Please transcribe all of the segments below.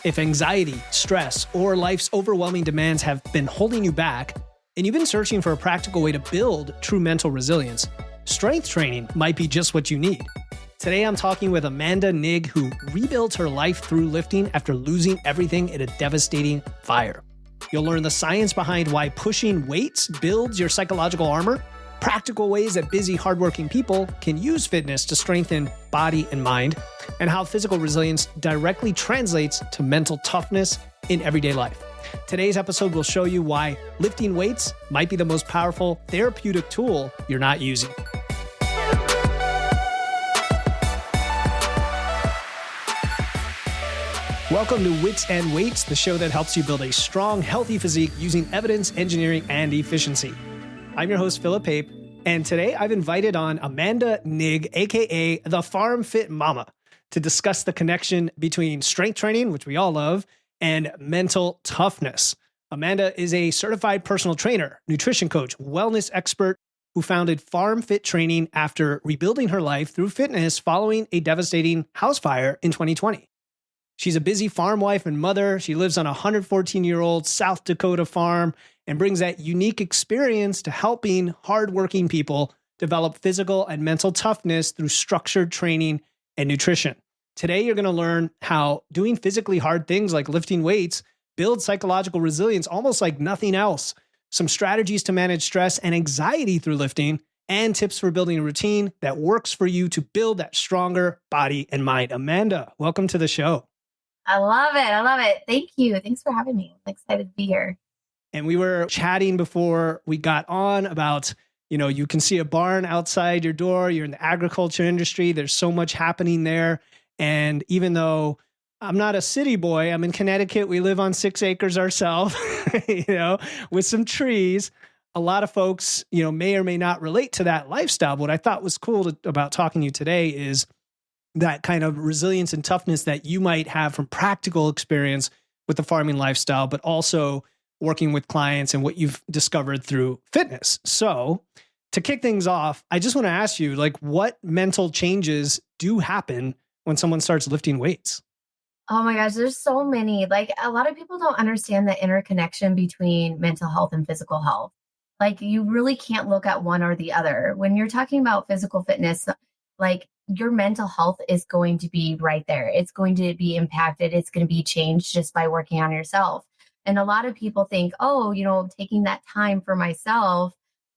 If anxiety, stress, or life's overwhelming demands have been holding you back, and you've been searching for a practical way to build true mental resilience, strength training might be just what you need. Today, I'm talking with Amanda Nigg, who rebuilt her life through lifting after losing everything in a devastating fire. You'll learn the science behind why pushing weights builds your psychological armor, practical ways that busy, hardworking people can use fitness to strengthen body and mind, and how physical resilience directly translates to mental toughness in everyday life. Today's episode will show you why lifting weights might be the most powerful therapeutic tool you're not using. Welcome to Wits and Weights, the show that helps you build a strong, healthy physique using evidence, engineering, and efficiency. I'm your host, Philip Pape, and today I've invited on Amanda Nigg, aka the FarmFit Momma, to discuss the connection between strength training, which we all love, and mental toughness. Amanda is a certified personal trainer, nutrition coach, wellness expert who founded FarmFit Training after rebuilding her life through fitness following a devastating house fire in 2020. She's a busy farm wife and mother. She lives on a 114-year-old South Dakota farm and brings that unique experience to helping hardworking people develop physical and mental toughness through structured training and nutrition. Today, you're going to learn how doing physically hard things like lifting weights builds psychological resilience almost like nothing else, some strategies to manage stress and anxiety through lifting, and tips for building a routine that works for you to build that stronger body and mind. Amanda, welcome to the show. I love it. I love it. Thank you. Thanks for having me. I'm excited to be here. And we were chatting before we got on about, you can see a barn outside your door. You're in the agriculture industry. There's so much happening there. And even though I'm not a city boy, I'm in Connecticut. We live on 6 acres ourselves, with some trees. A lot of folks, may or may not relate to that lifestyle. But what I thought was cool about talking to you today is that kind of resilience and toughness that you might have from practical experience with the farming lifestyle, but also working with clients and what you've discovered through fitness. So to kick things off, I just want to ask you, what mental changes do happen when someone starts lifting weights? Oh my gosh, there's so many. A lot of people don't understand the interconnection between mental health and physical health. You really can't look at one or the other. When you're talking about physical fitness, your mental health is going to be right there. It's going to be impacted. It's going to be changed just by working on yourself. And a lot of people think, taking that time for myself,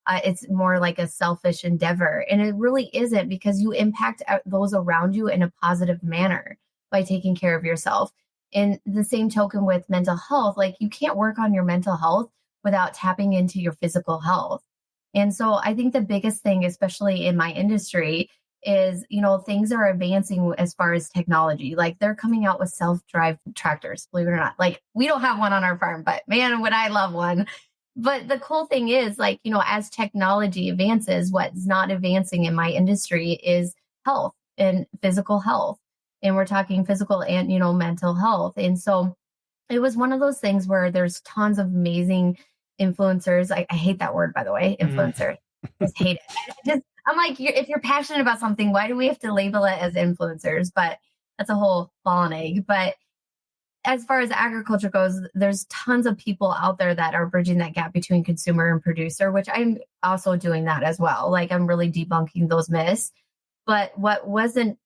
it's more like a selfish endeavor. And it really isn't, because you impact those around you in a positive manner by taking care of yourself. In the same token with mental health, you can't work on your mental health without tapping into your physical health. And so I think the biggest thing, especially in my industry, is, things are advancing as far as technology. They're coming out with self-drive tractors, believe it or not. We don't have one on our farm, but man, would I love one. But the cool thing is, as technology advances, what's not advancing in my industry is health and physical health. And we're talking physical and, mental health. And so it was one of those things where there's tons of amazing influencers. I hate that word, by the way, influencer. Just hate it. I'm like, if you're passionate about something, why do we have to label it as influencers? But that's a whole ball and egg. But as far as agriculture goes, there's tons of people out there that are bridging that gap between consumer and producer, which I'm also doing that as well. I'm really debunking those myths. But what wasn't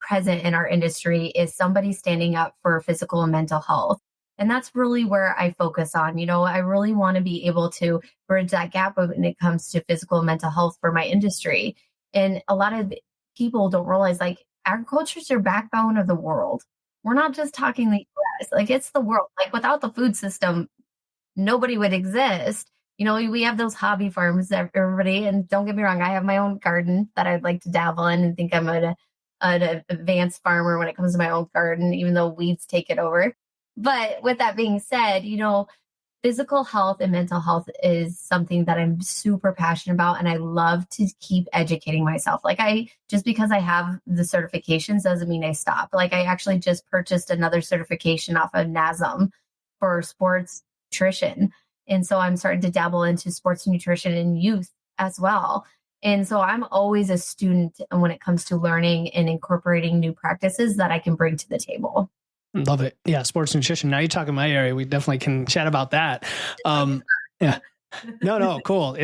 present in our industry is somebody standing up for physical and mental health. And that's really where I focus on. I really want to be able to bridge that gap when it comes to physical and mental health for my industry. And a lot of people don't realize, agriculture is your backbone of the world. We're not just talking the US, it's the world. Without the food system, nobody would exist. We have those hobby farms, everybody. And don't get me wrong, I have my own garden that I'd like to dabble in and think I'm an advanced farmer when it comes to my own garden, even though weeds take it over. But with that being said, physical health and mental health is something that I'm super passionate about. And I love to keep educating myself. Just because I have the certifications doesn't mean I stop. I actually just purchased another certification off of NASM for sports nutrition. And so I'm starting to dabble into sports nutrition and youth as well. And so I'm always a student when it comes to learning and incorporating new practices that I can bring to the table. Love it. Yeah. Sports nutrition. Now you're talking my area. We definitely can chat about that. Yeah. No, cool.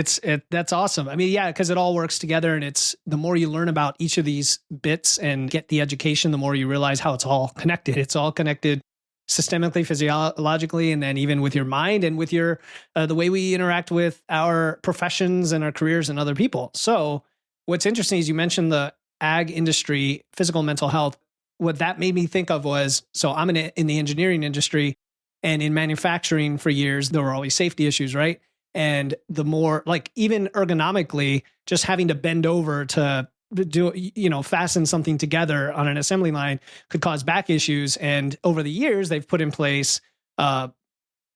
That's awesome. I mean, yeah, because it all works together, and it's the more you learn about each of these bits and get the education, the more you realize how it's all connected. It's all connected systemically, physiologically, and then even with your mind and with your the way we interact with our professions and our careers and other people. So what's interesting is you mentioned the ag industry, physical and mental health. What that made me think of was, so I'm in the engineering industry, and in manufacturing for years, there were always safety issues, right? And the more, like, even ergonomically, just having to bend over to do, fasten something together on an assembly line could cause back issues. And over the years, they've put in place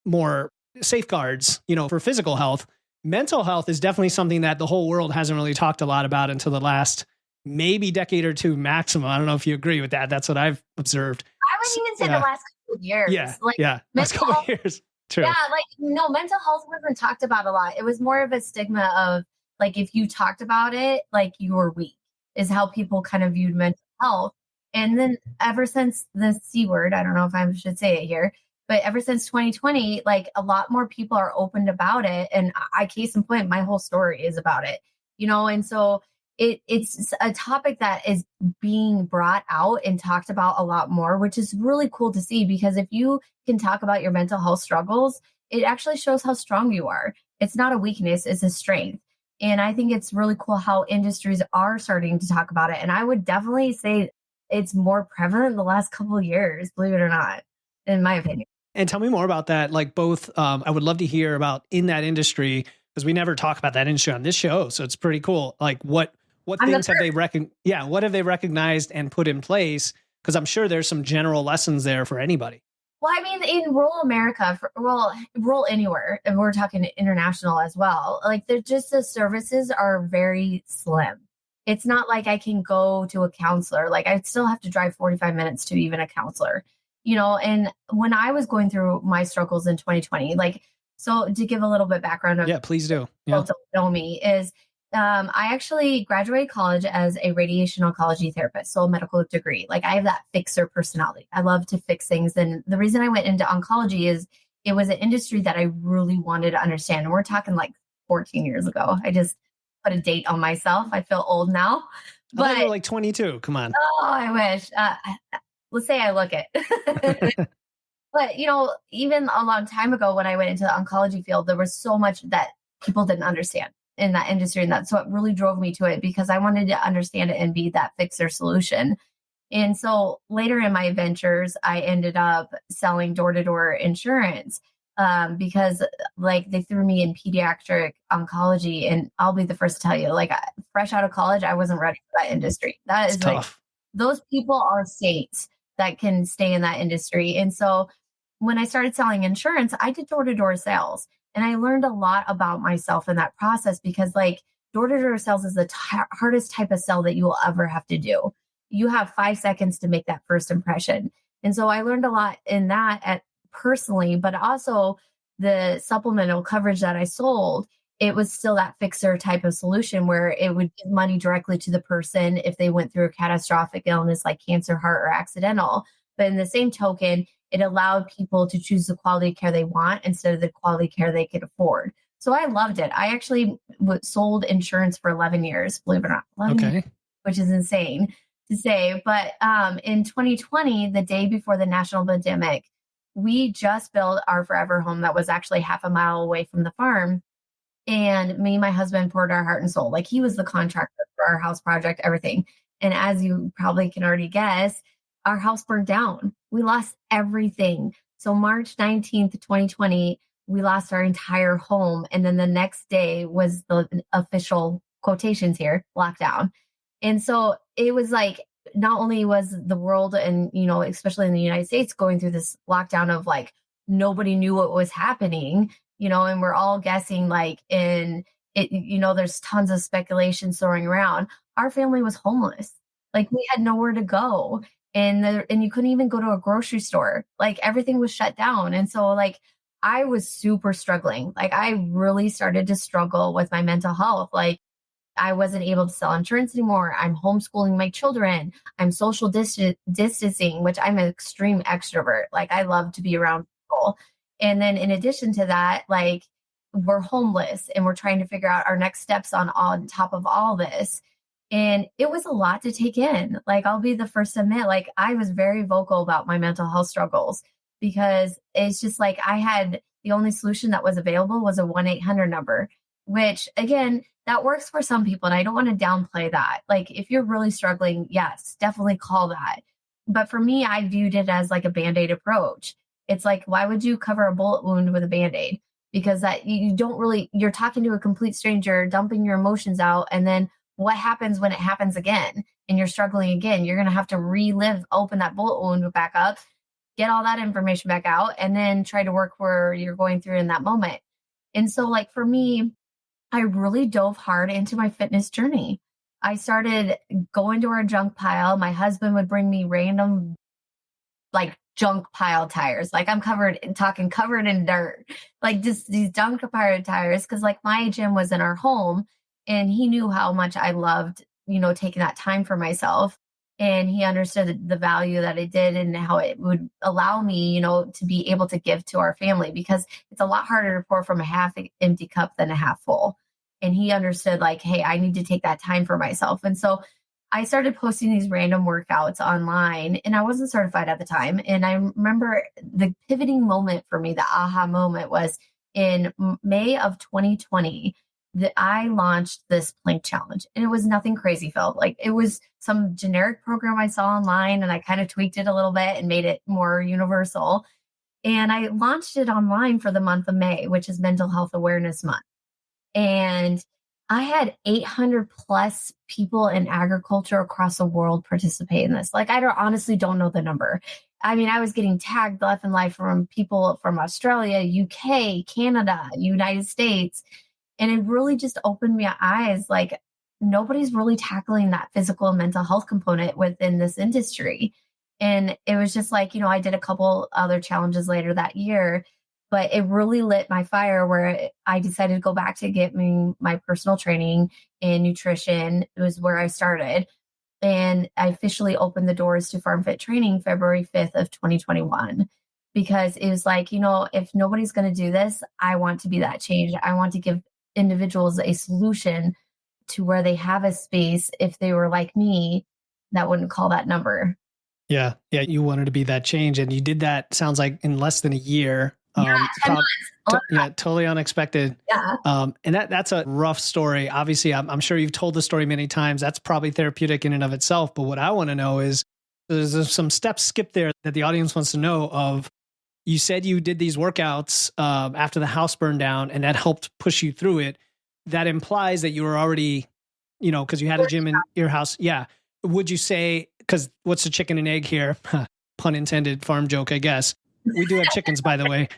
more safeguards, for physical health. Mental health is definitely something that the whole world hasn't really talked a lot about until the last maybe decade or two maximum. I don't know if you agree with that. That's what I've observed. I would even say the last couple of years. Yeah. Last couple of years. True. Yeah, mental health wasn't talked about a lot. It was more of a stigma of, like, if you talked about it, like, you were weak, is how people kind of viewed mental health. And then ever since the C word, I don't know if I should say it here, but ever since 2020, like, a lot more people are opened about it. And case in point, my whole story is about it, and so it's a topic that is being brought out and talked about a lot more, which is really cool to see, because if you can talk about your mental health struggles, it actually shows how strong you are. It's not a weakness, it's a strength. And I think it's really cool how industries are starting to talk about it. And I would definitely say it's more prevalent in the last couple of years, believe it or not, in my opinion. And tell me more about that. Like, both, I would love to hear about in that industry, because we never talk about that industry on this show. So it's pretty cool. Like, what things have they what have they recognized and put in place? Because I'm sure there's some general lessons there for anybody. Well, I mean, in rural America, rural anywhere, and we're talking international as well, like, they're just, the services are very slim. It's not like I can go to a counselor. Like, I still have to drive 45 minutes to even a counselor, and when I was going through my struggles in 2020, like, so to give a little bit background of, yeah, please do. Yeah. Don't know me, is I actually graduated college as a radiation oncology therapist, so a medical degree. Like, I have that fixer personality. I love to fix things. And the reason I went into oncology is it was an industry that I really wanted to understand. And we're talking like 14 years ago. I just put a date on myself. I feel old now. But you're like 22. Come on. Oh, I wish. Let's say I look it. But, even a long time ago when I went into the oncology field, there was so much that people didn't understand in that industry. And that's what really drove me to it, because I wanted to understand it and be that fixer solution. And so later in my ventures, I ended up selling door-to-door insurance because, like, they threw me in pediatric oncology. And I'll be the first to tell you, like, fresh out of college, I wasn't ready for that industry. That is tough. Those people are saints that can stay in that industry. And so when I started selling insurance, I did door-to-door sales. And I learned a lot about myself in that process, because, like, door-to-door sales is the hardest type of sell that you will ever have to do. You have 5 seconds to make that first impression. And so I learned a lot in that personally, but also the supplemental coverage that I sold, it was still that fixer type of solution where it would give money directly to the person if they went through a catastrophic illness like cancer, heart, or accidental. But in the same token, it allowed people to choose the quality care they want instead of the quality care they could afford. So I loved it. I actually sold insurance for 11 years, believe it or not. 11 years, which is insane to say. But in 2020, the day before the national pandemic, we just built our forever home that was actually half a mile away from the farm. And me and my husband poured our heart and soul. Like, he was the contractor for our house project, everything. And as you probably can already guess, our house burned down. We lost everything. So March 19th, 2020, we lost our entire home. And then the next day was the official, quotations here, lockdown. And so it was like, not only was the world and, especially in the United States, going through this lockdown of, like, nobody knew what was happening, and we're all guessing, like, there's tons of speculation soaring around. Our family was homeless. Like, we had nowhere to go. And you couldn't even go to a grocery store. Like, everything was shut down. And so, like, I was super struggling. Like, I really started to struggle with my mental health. Like, I wasn't able to sell insurance anymore. I'm homeschooling my children. I'm social distancing, which I'm an extreme extrovert. Like I love to be around people. And then in addition to that, like we're homeless and we're trying to figure out our next steps on top of all this. And it was a lot to take in. Like I'll be the first to admit, like I was very vocal about my mental health struggles because it's just like the only solution that was available was a 1-800 number, which again, that works for some people. And I don't want to downplay that. Like if you're really struggling, yes, definitely call that. But for me, I viewed it as like a Band-Aid approach. It's like, why would you cover a bullet wound with a Band-Aid? Because that you're talking to a complete stranger, dumping your emotions out. And then what happens when it happens again and you're struggling again? You're going to have to open that bullet wound back up, get all that information back out, and then try to work where you're going through in that moment. And so like for me, I really dove hard into my fitness journey. I started going to our junk pile. My husband would bring me random like junk pile tires. Like I'm covered in dirt, like just these junk pile tires. Cause like my gym was in our home and he knew how much I loved, taking that time for myself. And he understood the value that it did and how it would allow me, to be able to give to our family, because it's a lot harder to pour from a half empty cup than a half full. And he understood like, hey, I need to take that time for myself. And so I started posting these random workouts online, and I wasn't certified at the time. And I remember the pivoting moment for me, the aha moment was in May of 2020. That I launched this plank challenge, and it was nothing crazy, Phil. Like it was some generic program I saw online, and I kind of tweaked it a little bit and made it more universal. And I launched it online for the month of May, which is Mental Health Awareness Month. And I had 800 plus people in agriculture across the world participate in this. Like I honestly don't know the number. I mean, I was getting tagged left and right from people from Australia, UK, Canada, United States. And it really just opened my eyes. Like nobody's really tackling that physical and mental health component within this industry. And it was just like, I did a couple other challenges later that year, but it really lit my fire where I decided to go back to get me my personal training and nutrition. It was where I started. And I officially opened the doors to FarmFit training February 5th of 2021. Because it was like, if nobody's going to do this, I want to be that change. I want to give individuals a solution to where they have a space. If they were like me, that wouldn't call that number. Yeah. You wanted to be that change, and you did that, sounds like, in less than a year. 10 months. Totally unexpected. Yeah. And that's a rough story. Obviously, I'm sure you've told the story many times. That's probably therapeutic in and of itself. But what I want to know is, there's some steps skipped there that the audience wants to know of. You said you did these workouts after the house burned down, and that helped push you through it. That implies that you were already, because you had a gym in your house. Yeah. Would you say, because what's the chicken and egg here? Pun intended, farm joke, I guess. We do have chickens, by the way.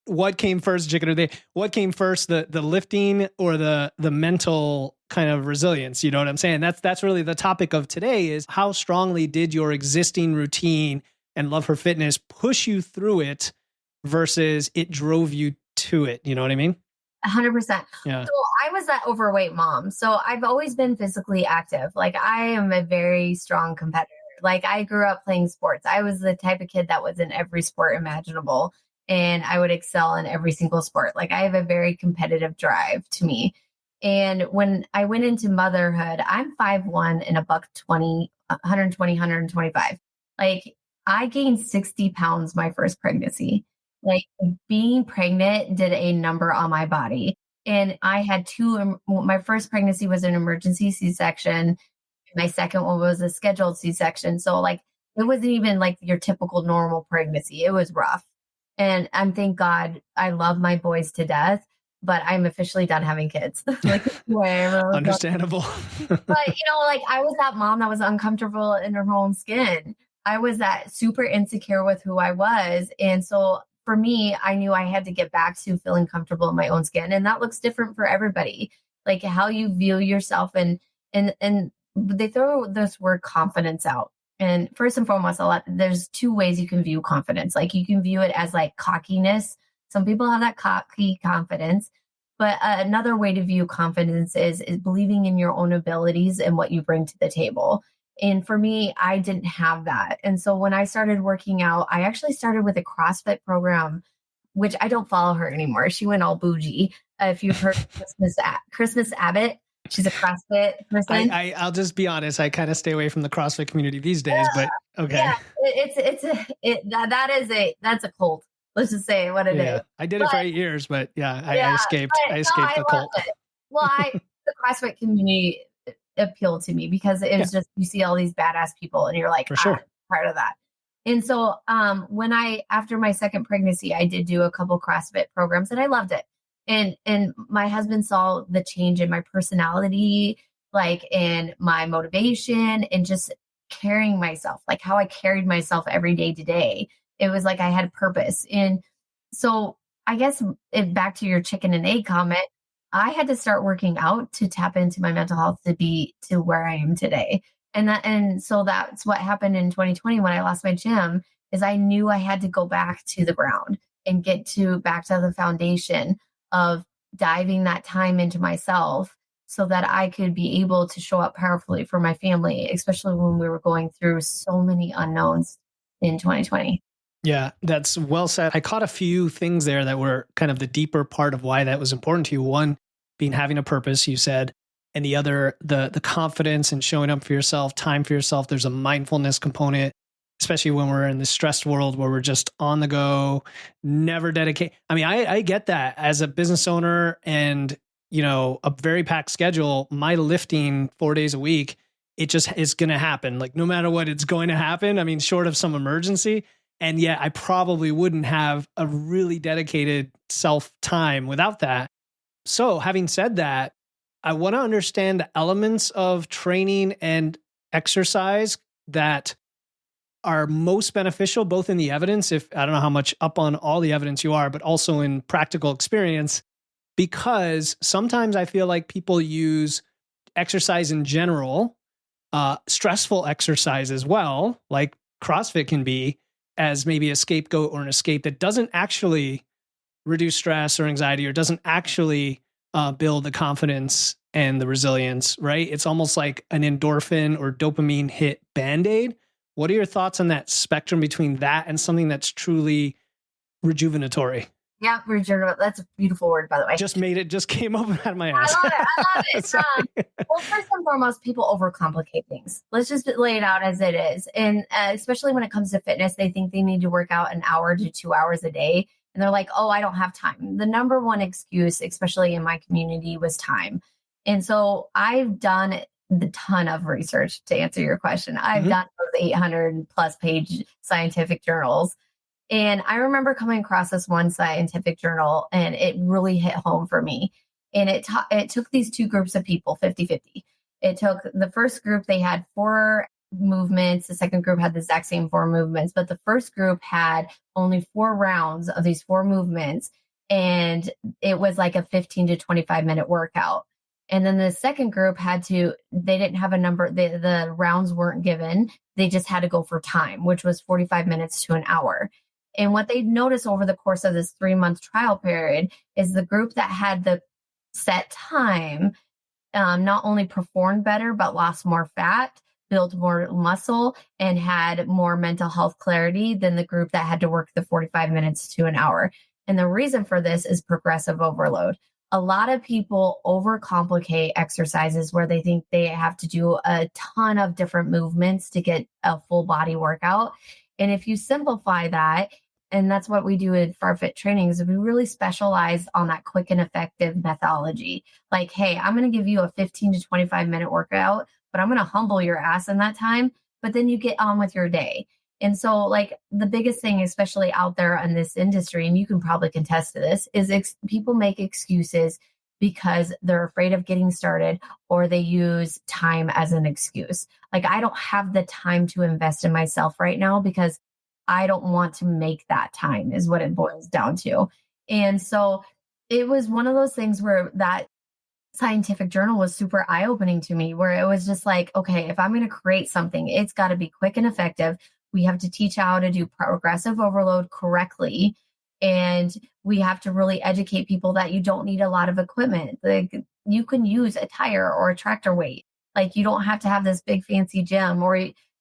What came first, chicken or they? What came first, the lifting or the mental kind of resilience? You know what I'm saying? That's really the topic of today, is how strongly did your existing routine and love for fitness push you through it versus it drove you to it? You know what I mean? 100%. Yeah. So I was that overweight mom. So I've always been physically active. Like I am a very strong competitor. Like I grew up playing sports. I was the type of kid that was in every sport imaginable, and I would excel in every single sport. Like I have a very competitive drive to me. And when I went into motherhood, I'm 5'1" and a buck 20, 120, 125. Like I gained 60 pounds my first pregnancy. Like being pregnant did a number on my body. And I had my first pregnancy was an emergency C-section. My second one was a scheduled C-section. So like, it wasn't even like your typical normal pregnancy. It was rough. And thank God, I love my boys to death, but I'm officially done having kids. Like, wherever. Understandable. But like I was that mom that was uncomfortable in her own skin. I was that super insecure with who I was. And so for me, I knew I had to get back to feeling comfortable in my own skin. And that looks different for everybody. Like how you view yourself, and they throw this word confidence out. And first and foremost, there's two ways you can view confidence. Like you can view it as like cockiness. Some people have that cocky confidence, But another way to view confidence is believing in your own abilities and what you bring to the table. And for me, I didn't have that. And so when I started working out, I actually started with a CrossFit program, which I don't follow her anymore. She went all bougie. If you've heard of Christmas Abbott, she's a CrossFit person. I'll just be honest. I kind of stay away from the CrossFit community these days, but okay. Yeah, that's a cult. Let's just say what it is. I did it for 8 years, but I escaped. I escaped the cult. Well, the CrossFit community appealed to me because it was just, you see all these badass people and you're like, for sure, I'm part of that. And so after my second pregnancy, I did do a couple CrossFit programs and I loved it. And my husband saw the change in my personality, like in my motivation and just carrying myself, like how I carried myself every day to day. It was like I had a purpose. And so I guess back to your chicken and egg comment, I had to start working out to tap into my mental health to be to where I am today. And so that's what happened in 2020 when I lost my gym, is I knew I had to go back to the ground and get back to the foundation of diving that time into myself so that I could be able to show up powerfully for my family, especially when we were going through so many unknowns in 2020. Yeah, that's well said. I caught a few things there that were kind of the deeper part of why that was important to you. One being having a purpose, you said, and the other, the confidence and showing up for yourself, time for yourself. There's a mindfulness component, especially when we're in this stressed world where we're just on the go, never dedicate. I mean, I get that as a business owner and, a very packed schedule, my lifting 4 days a week, it just is going to happen. Like no matter what, it's going to happen. I mean, short of some emergency. And yet I probably wouldn't have a really dedicated self time without that. So having said that, I want to understand the elements of training and exercise that are most beneficial, both in the evidence, if I don't know how much up on all the evidence you are, but also in practical experience, because sometimes I feel like people use exercise in general, stressful exercise as well, like CrossFit can be, as maybe a scapegoat or an escape that doesn't actually reduce stress or anxiety or doesn't actually build the confidence and the resilience, right? It's almost like an endorphin or dopamine hit Band-Aid. What are your thoughts on that spectrum between that and something that's truly rejuvenatory? Yeah, regenerative. That's a beautiful word, by the way. Just came up out of my ass. I love it. Well, first and foremost, people overcomplicate things. Let's just lay it out as it is. And especially when it comes to fitness, they think they need to work out an hour to 2 hours a day. And they're like, oh, I don't have time. The number one excuse, especially in my community, was time. And so I've done the ton of research to answer your question. I've done those 800 plus page scientific journals. And I remember coming across this one scientific journal and it really hit home for me. And it took these two groups of people, 50-50. It took the first group, they had 4 movements. The second group had the exact same 4 movements, but the first group had only 4 rounds of these 4 movements. And it was like a 15 to 25 minute workout. And then the second group they didn't have a number. The rounds weren't given. They just had to go for time, which was 45 minutes to an hour. And what they noticed over the course of this 3-month trial period is the group that had the set time not only performed better, but lost more fat, built more muscle, and had more mental health clarity than the group that had to work the 45 minutes to an hour. And the reason for this is progressive overload. A lot of people overcomplicate exercises where they think they have to do a ton of different movements to get a full body workout. And if you simplify that, and that's what we do in FarmFit trainings, we really specialize on that quick and effective methodology. Like, hey, I'm going to give you a 15 to 25 minute workout, but I'm going to humble your ass in that time. But then you get on with your day. And so like the biggest thing, especially out there in this industry, and you can probably contest to this, is people make excuses because they're afraid of getting started, or they use time as an excuse. Like, I don't have the time to invest in myself right now because I don't want to make that time, is what it boils down to. And so it was one of those things where that scientific journal was super eye-opening to me, where it was just like, okay, if I'm going to create something, it's got to be quick and effective. We have to teach how to do progressive overload correctly. And we have to really educate people that you don't need a lot of equipment. Like you can use a tire or a tractor weight. Like you don't have to have this big fancy gym, or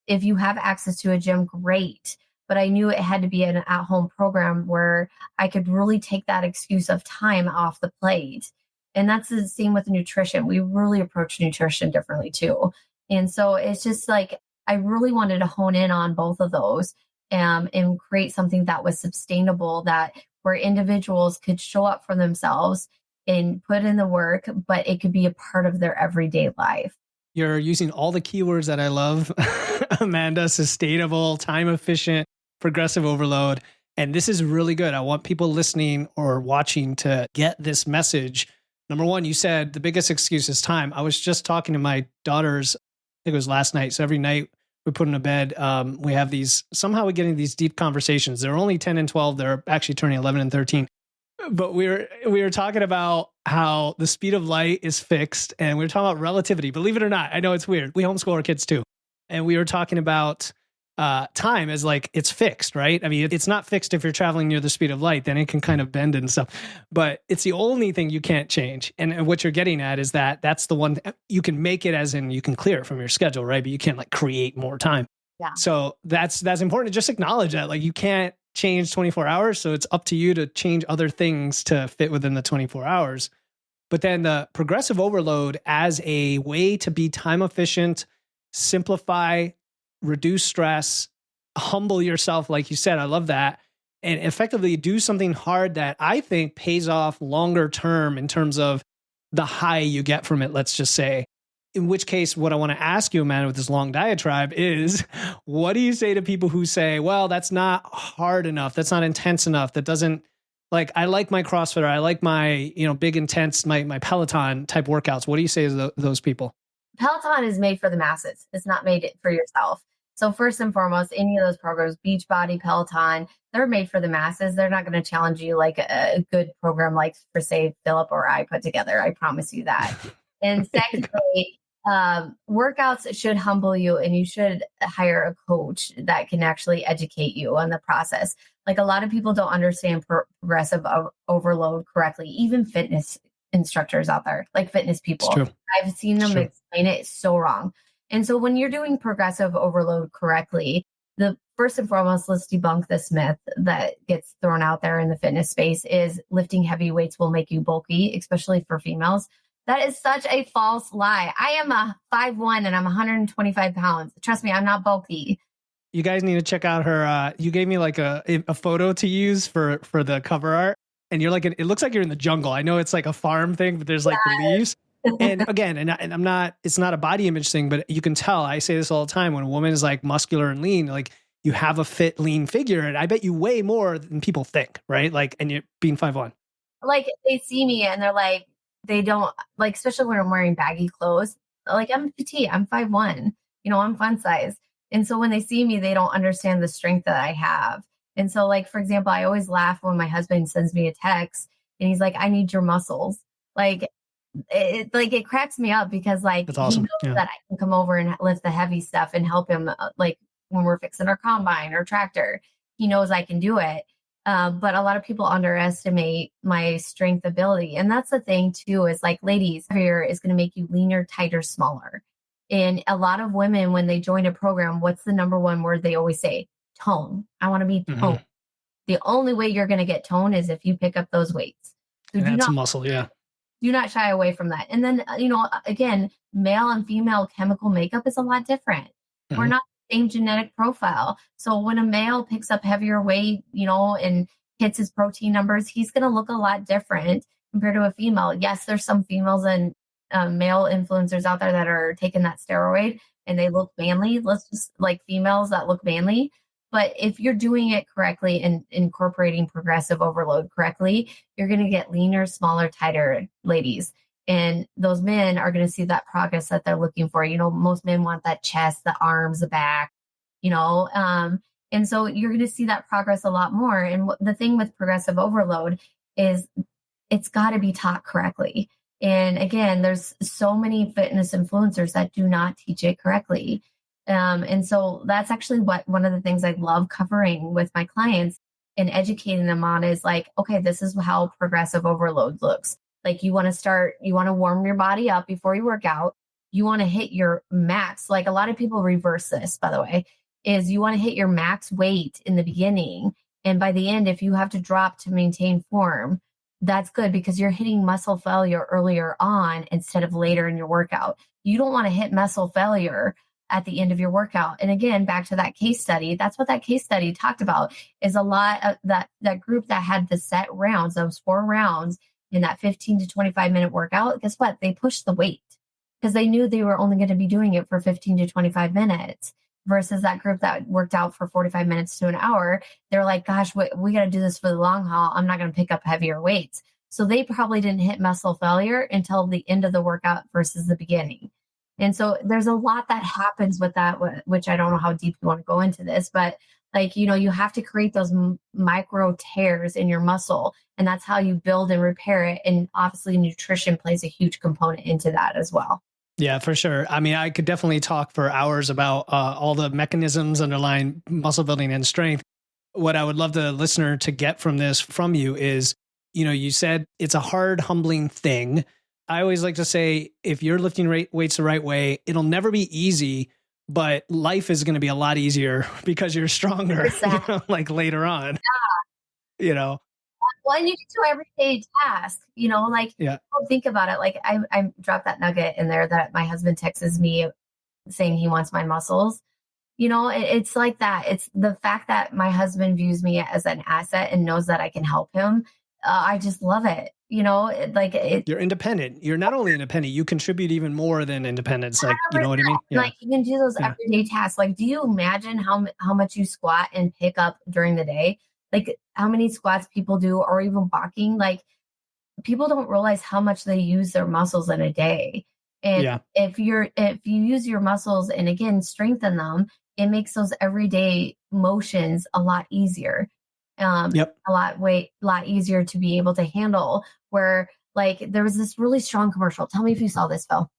if you have access to a gym, great. But I knew it had to be an at-home program where I could really take that excuse of time off the plate. And that's the same with nutrition. We really approach nutrition differently too. And so it's just like, I really wanted to hone in on both of those and create something that was sustainable, that where individuals could show up for themselves and put in the work, but it could be a part of their everyday life. You're using all the keywords that I love, Amanda: sustainable, time efficient, progressive overload. And this is really good. I want people listening or watching to get this message. Number one, you said the biggest excuse is time. I was just talking to my daughters, I think it was last night. So every night we put them to bed. We have somehow we're getting these deep conversations. They're only 10 and 12. They're actually turning 11 and 13. But we were talking about how the speed of light is fixed, and we were talking about relativity. Believe it or not, I know it's weird. We homeschool our kids too. And we were talking about time as like it's fixed, right? I mean, it's not fixed if you're traveling near the speed of light, then it can kind of bend and stuff. But it's the only thing you can't change. And what you're getting at is that's the one you can make it, as in you can clear it from your schedule, right? But you can't like create more time. Yeah. So that's important to just acknowledge that. Like you can't change 24 hours. So it's up to you to change other things to fit within the 24 hours. But then the progressive overload as a way to be time efficient, simplify, reduce stress, humble yourself, like you said, I love that, and effectively do something hard that I think pays off longer term in terms of the high you get from it, let's just say. In which case, what I want to ask you, Amanda, with this long diatribe is, what do you say to people who say, well, that's not hard enough, that's not intense enough, that doesn't, like, I like my CrossFit, or I like my, big intense, my Peloton type workouts. What do you say to those people? Peloton is made for the masses. It's not made for yourself. So first and foremost, any of those programs, Beachbody, Peloton, they're made for the masses. They're not going to challenge you like a good program like, for say, Philip or I put together. I promise you that. And secondly, workouts should humble you, and you should hire a coach that can actually educate you on the process. Like a lot of people don't understand progressive overload correctly, even fitness instructors out there, like fitness people. I've seen them explain it so wrong. And so when you're doing progressive overload correctly, the first and foremost, let's debunk this myth that gets thrown out there in the fitness space is lifting heavy weights will make you bulky, especially for females. That is such a false lie. I am a 5'1" and I'm 125 pounds. Trust me, I'm not bulky. You guys need to check out her. You gave me like a photo to use for the cover art. And you're like, it looks like you're in the jungle. I know it's like a farm thing, but there's like the leaves. And again, and I'm not, it's not a body image thing, but you can tell, I say this all the time, when a woman is like muscular and lean, like you have a fit, lean figure. And I bet you weigh more than people think, right? Like, and you're being 5'1". Like they see me and they're like, they don't like, especially when I'm wearing baggy clothes, like I'm petite, I'm 5'1", I'm fun size. And so when they see me, they don't understand the strength that I have. And so like, for example, I always laugh when my husband sends me a text and he's like, I need your muscles. Like it cracks me up because like, that's awesome. He knows that I can come over and lift the heavy stuff and help him. Like when we're fixing our combine or tractor, he knows I can do it. But a lot of people underestimate my strength ability. And that's the thing too, is like, ladies, heavier is going to make you leaner, tighter, smaller. And a lot of women, when they join a program, what's the number one word they always say? Tone. I want to be toned. Mm-hmm. The only way you're going to get tone is if you pick up those weights. So and that's muscle. Yeah. Do not shy away from that. And then, again, male and female chemical makeup is a lot different. Mm-hmm. We're not the same genetic profile. So when a male picks up heavier weight, and hits his protein numbers, he's going to look a lot different compared to a female. Yes, there's some females and male influencers out there that are taking that steroid and they look manly. Let's just like females that look manly. But if you're doing it correctly and incorporating progressive overload correctly, you're going to get leaner, smaller, tighter ladies. And those men are going to see that progress that they're looking for. Most men want that chest, the arms, the back, and so you're going to see that progress a lot more. And the thing with progressive overload is it's got to be taught correctly. And again, there's so many fitness influencers that do not teach it correctly. And so that's actually one of the things I love covering with my clients and educating them on is like, okay, this is how progressive overload looks. Like you want to warm your body up before you work out. You want to hit your max. Like a lot of people reverse this, by the way, is you want to hit your max weight in the beginning. And by the end, if you have to drop to maintain form, that's good because you're hitting muscle failure earlier on instead of later in your workout. You don't want to hit muscle failure at the end of your workout. And again, back to that case study, that's what that case study talked about is a lot of that group that had the set rounds, those 4 rounds in that 15 to 25 minute workout. Guess what? They pushed the weight because they knew they were only going to be doing it for 15 to 25 minutes versus that group that worked out for 45 minutes to an hour. They're like, gosh, we got to do this for the long haul. I'm not going to pick up heavier weights. So they probably didn't hit muscle failure until the end of the workout versus the beginning. And so there's a lot that happens with that, which I don't know how deep you want to go into this, but like, you have to create those micro tears in your muscle, and that's how you build and repair it. And obviously nutrition plays a huge component into that as well. Yeah, for sure. I mean, I could definitely talk for hours about all the mechanisms underlying muscle building and strength. What I would love the listener to get from this from you is, you said it's a hard, humbling thing. I always like to say, if you're lifting weights the right way, it'll never be easy, but life is going to be a lot easier because you're stronger, like later on, Well, and you can do everyday tasks, think about it. Like I dropped that nugget in there that my husband texts me saying he wants my muscles. It's like that. It's the fact that my husband views me as an asset and knows that I can help him. I just love it. You're independent. You're not only independent, you contribute even more than independence. Like, you know what I mean? Yeah. Like you can do those everyday tasks. Like, do you imagine how much you squat and pick up during the day? Like how many squats people do, or even walking? Like people don't realize how much they use their muscles in a day. And if you use your muscles and again, strengthen them, it makes those everyday motions a lot easier. A lot easier to be able to handle, where like there was this really strong commercial. Tell me if you saw this, Phil.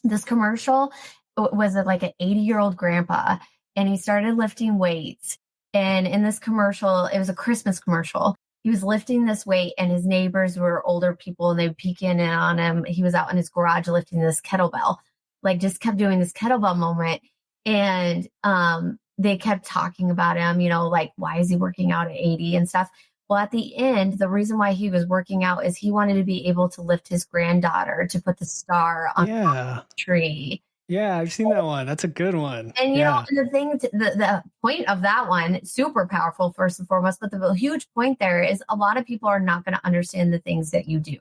This commercial was like an 80-year-old grandpa, and he started lifting weights. And in this commercial, it was a Christmas commercial. He was lifting this weight, and his neighbors were older people, and they would peek in on him. He was out in his garage lifting this kettlebell, like just kept doing this kettlebell moment. And they kept talking about him, like, why is he working out at 80 and stuff? Well, at the end, the reason why he was working out is he wanted to be able to lift his granddaughter to put the star on the tree. Yeah, I've seen that one. That's a good one. And, the point of that one, super powerful, first and foremost, but the huge point there is a lot of people are not going to understand the things that you do.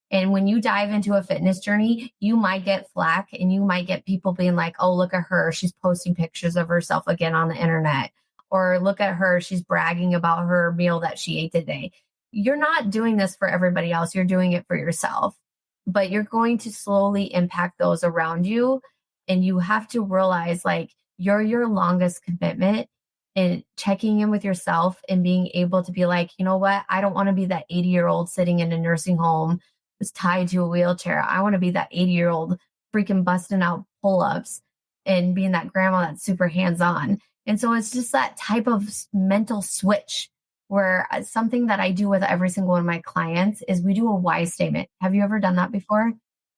And when you dive into a fitness journey, you might get flack and you might get people being like, oh, look at her. She's posting pictures of herself again on the internet. Or look at her. She's bragging about her meal that she ate today. You're not doing this for everybody else. You're doing it for yourself. But you're going to slowly impact those around you. And you have to realize like you're your longest commitment in checking in with yourself and being able to be like, you know what? I don't want to be that 80-year-old sitting in a nursing home was tied to a wheelchair. I want to be that 80-year-old freaking busting out pull-ups and being that grandma that's super hands-on. And so it's just that type of mental switch where something that I do with every single one of my clients is we do a why statement. Have you ever done that before?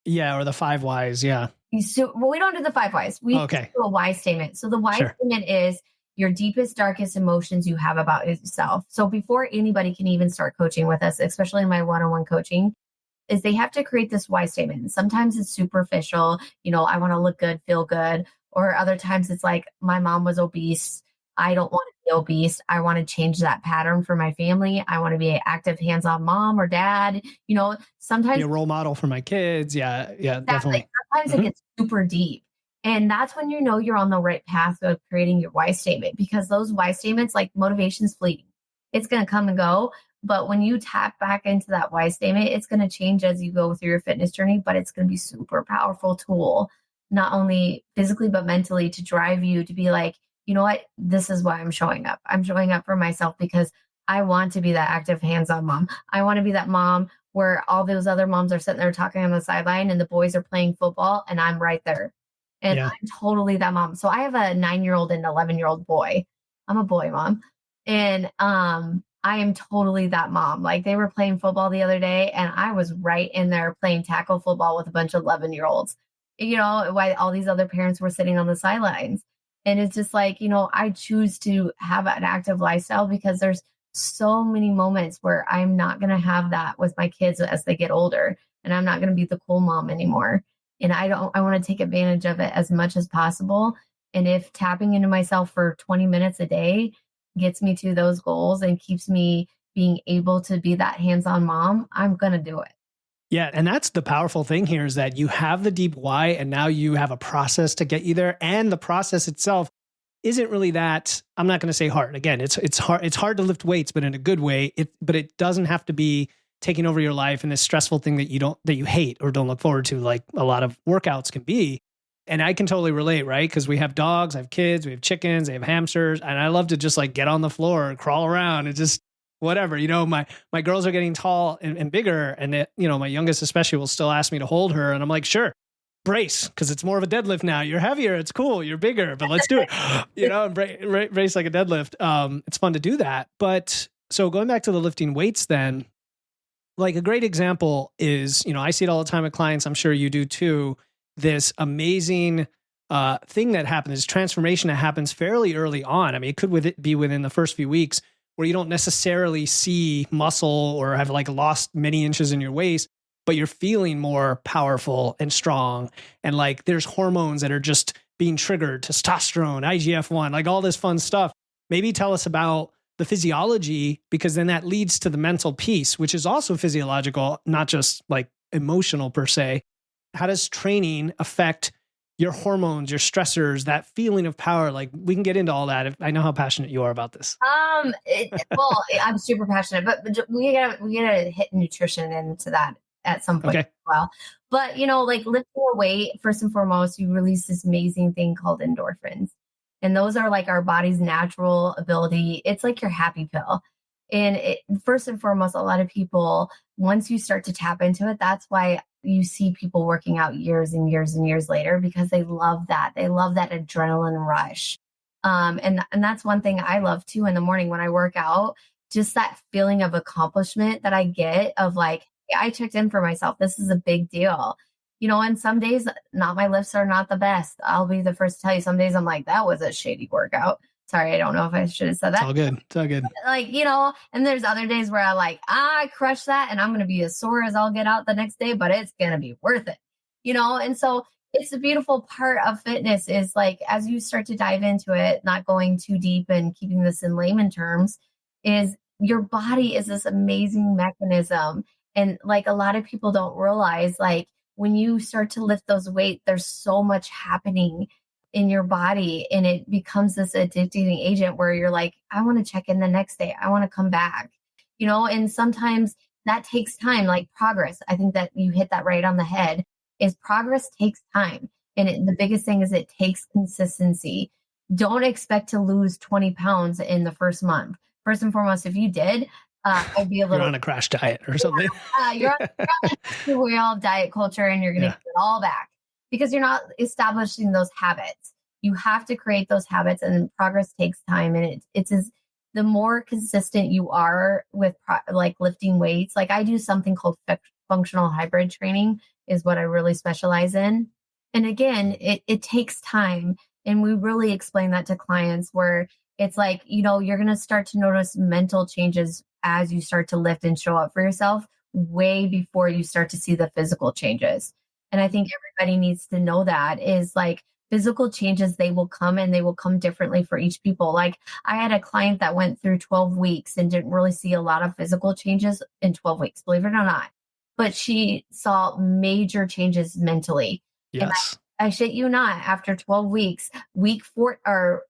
Yeah, or the 5 whys. Yeah. Well, we don't do the 5 whys. We do a why statement. So the why statement is your deepest, darkest emotions you have about yourself. So before anybody can even start coaching with us, especially in my one-on-one coaching, is they have to create this why statement. Sometimes it's superficial. I want to look good, feel good. Or other times it's like, my mom was obese. I don't want to be obese. I want to change that pattern for my family. I want to be an active, hands-on mom or dad. Sometimes be a role model for my kids. Yeah, definitely. Sometimes it gets super deep. And that's when you're on the right path of creating your why statement, because those why statements, like motivation's fleeting. It's going to come and go. But when you tap back into that why statement, it's going to change as you go through your fitness journey, but it's going to be super powerful tool, not only physically, but mentally, to drive you to be like, you know what, this is why I'm showing up. I'm showing up for myself because I want to be that active hands-on mom. I want to be that mom where all those other moms are sitting there talking on the sideline and the boys are playing football and I'm right there. And I'm totally that mom. So I have a 9-year-old and 11-year-old boy. I'm a boy mom. And I am totally that mom. Like they were playing football the other day and I was right in there playing tackle football with a bunch of 11-year-olds, while all these other parents were sitting on the sidelines. And it's just like, I choose to have an active lifestyle because there's so many moments where I'm not going to have that with my kids as they get older, and I'm not going to be the cool mom anymore. And I want to take advantage of it as much as possible. And if tapping into myself for 20 minutes a day gets me to those goals and keeps me being able to be that hands-on mom, I'm going to do it. Yeah. And that's the powerful thing here, is that you have the deep why, and now you have a process to get you there. And the process itself isn't really that, I'm not going to say hard. Again, it's hard to lift weights, but in a good way. But it doesn't have to be taking over your life and this stressful thing that you hate or don't look forward to, like a lot of workouts can be. And I can totally relate, right? Because we have dogs, I have kids, we have chickens, I have hamsters, and I love to just like get on the floor and crawl around and just whatever. My girls are getting tall and bigger, and my youngest especially will still ask me to hold her, and I'm like, sure, brace, because it's more of a deadlift now. You're heavier, it's cool, you're bigger, but let's do it. Brace like a deadlift. It's fun to do that. But so going back to the lifting weights, then, like a great example is, I see it all the time with clients. I'm sure you do too. This amazing thing that happens, this transformation that happens fairly early on. I mean, it could be within the first few weeks, where you don't necessarily see muscle or have like lost many inches in your waist, but you're feeling more powerful and strong. And like there's hormones that are just being triggered, testosterone, IGF-1, like all this fun stuff. Maybe tell us about the physiology, because then that leads to the mental piece, which is also physiological, not just like emotional per se. How does training affect your hormones, your stressors, that feeling of power? Like we can get into all that. I know how passionate you are about this. Well, I'm super passionate, but we gotta hit nutrition into that at some point as well. But like lifting a weight, first and foremost, you release this amazing thing called endorphins. And those are like our body's natural ability. It's like your happy pill. And first and foremost, a lot of people, once you start to tap into it, that's why you see people working out years and years and years later, because they love that. They love that adrenaline rush. And that's one thing I love too in the morning when I work out, just that feeling of accomplishment that I get of like, hey, I checked in for myself. This is a big deal. And some days my lifts are not the best. I'll be the first to tell you, some days I'm like, that was a shady workout. Sorry, I don't know if I should have said that. It's all good. Like, and there's other days where I crushed that and I'm going to be as sore as I'll get out the next day, but it's going to be worth it, And so it's the beautiful part of fitness is like, as you start to dive into it, not going too deep and keeping this in layman terms, is your body is this amazing mechanism. And like a lot of people don't realize, like when you start to lift those weights, there's so much happening in your body, and it becomes this addicting agent where you're like, I want to check in the next day. I want to come back, and sometimes that takes time, like progress. I think that you hit that right on the head, is progress takes time. And the biggest thing is it takes consistency. Don't expect to lose 20 pounds in the first month. First and foremost, if you did, I'd be a little... You're on a crash diet or something. You're on a real diet culture, and you're going to get it all back. Because you're not establishing those habits. You have to create those habits, and progress takes time. And the more consistent you are with like lifting weights, like I do something called functional hybrid training is what I really specialize in. And again, it takes time. And we really explain that to clients where it's like, you're going to start to notice mental changes as you start to lift and show up for yourself way before you start to see the physical changes. And I think everybody needs to know that is like physical changes, they will come, and they will come differently for each people. Like I had a client that went through 12 weeks and didn't really see a lot of physical changes in 12 weeks, believe it or not. But she saw major changes mentally. Yes. And I shit you not, after 12 weeks, week 4, or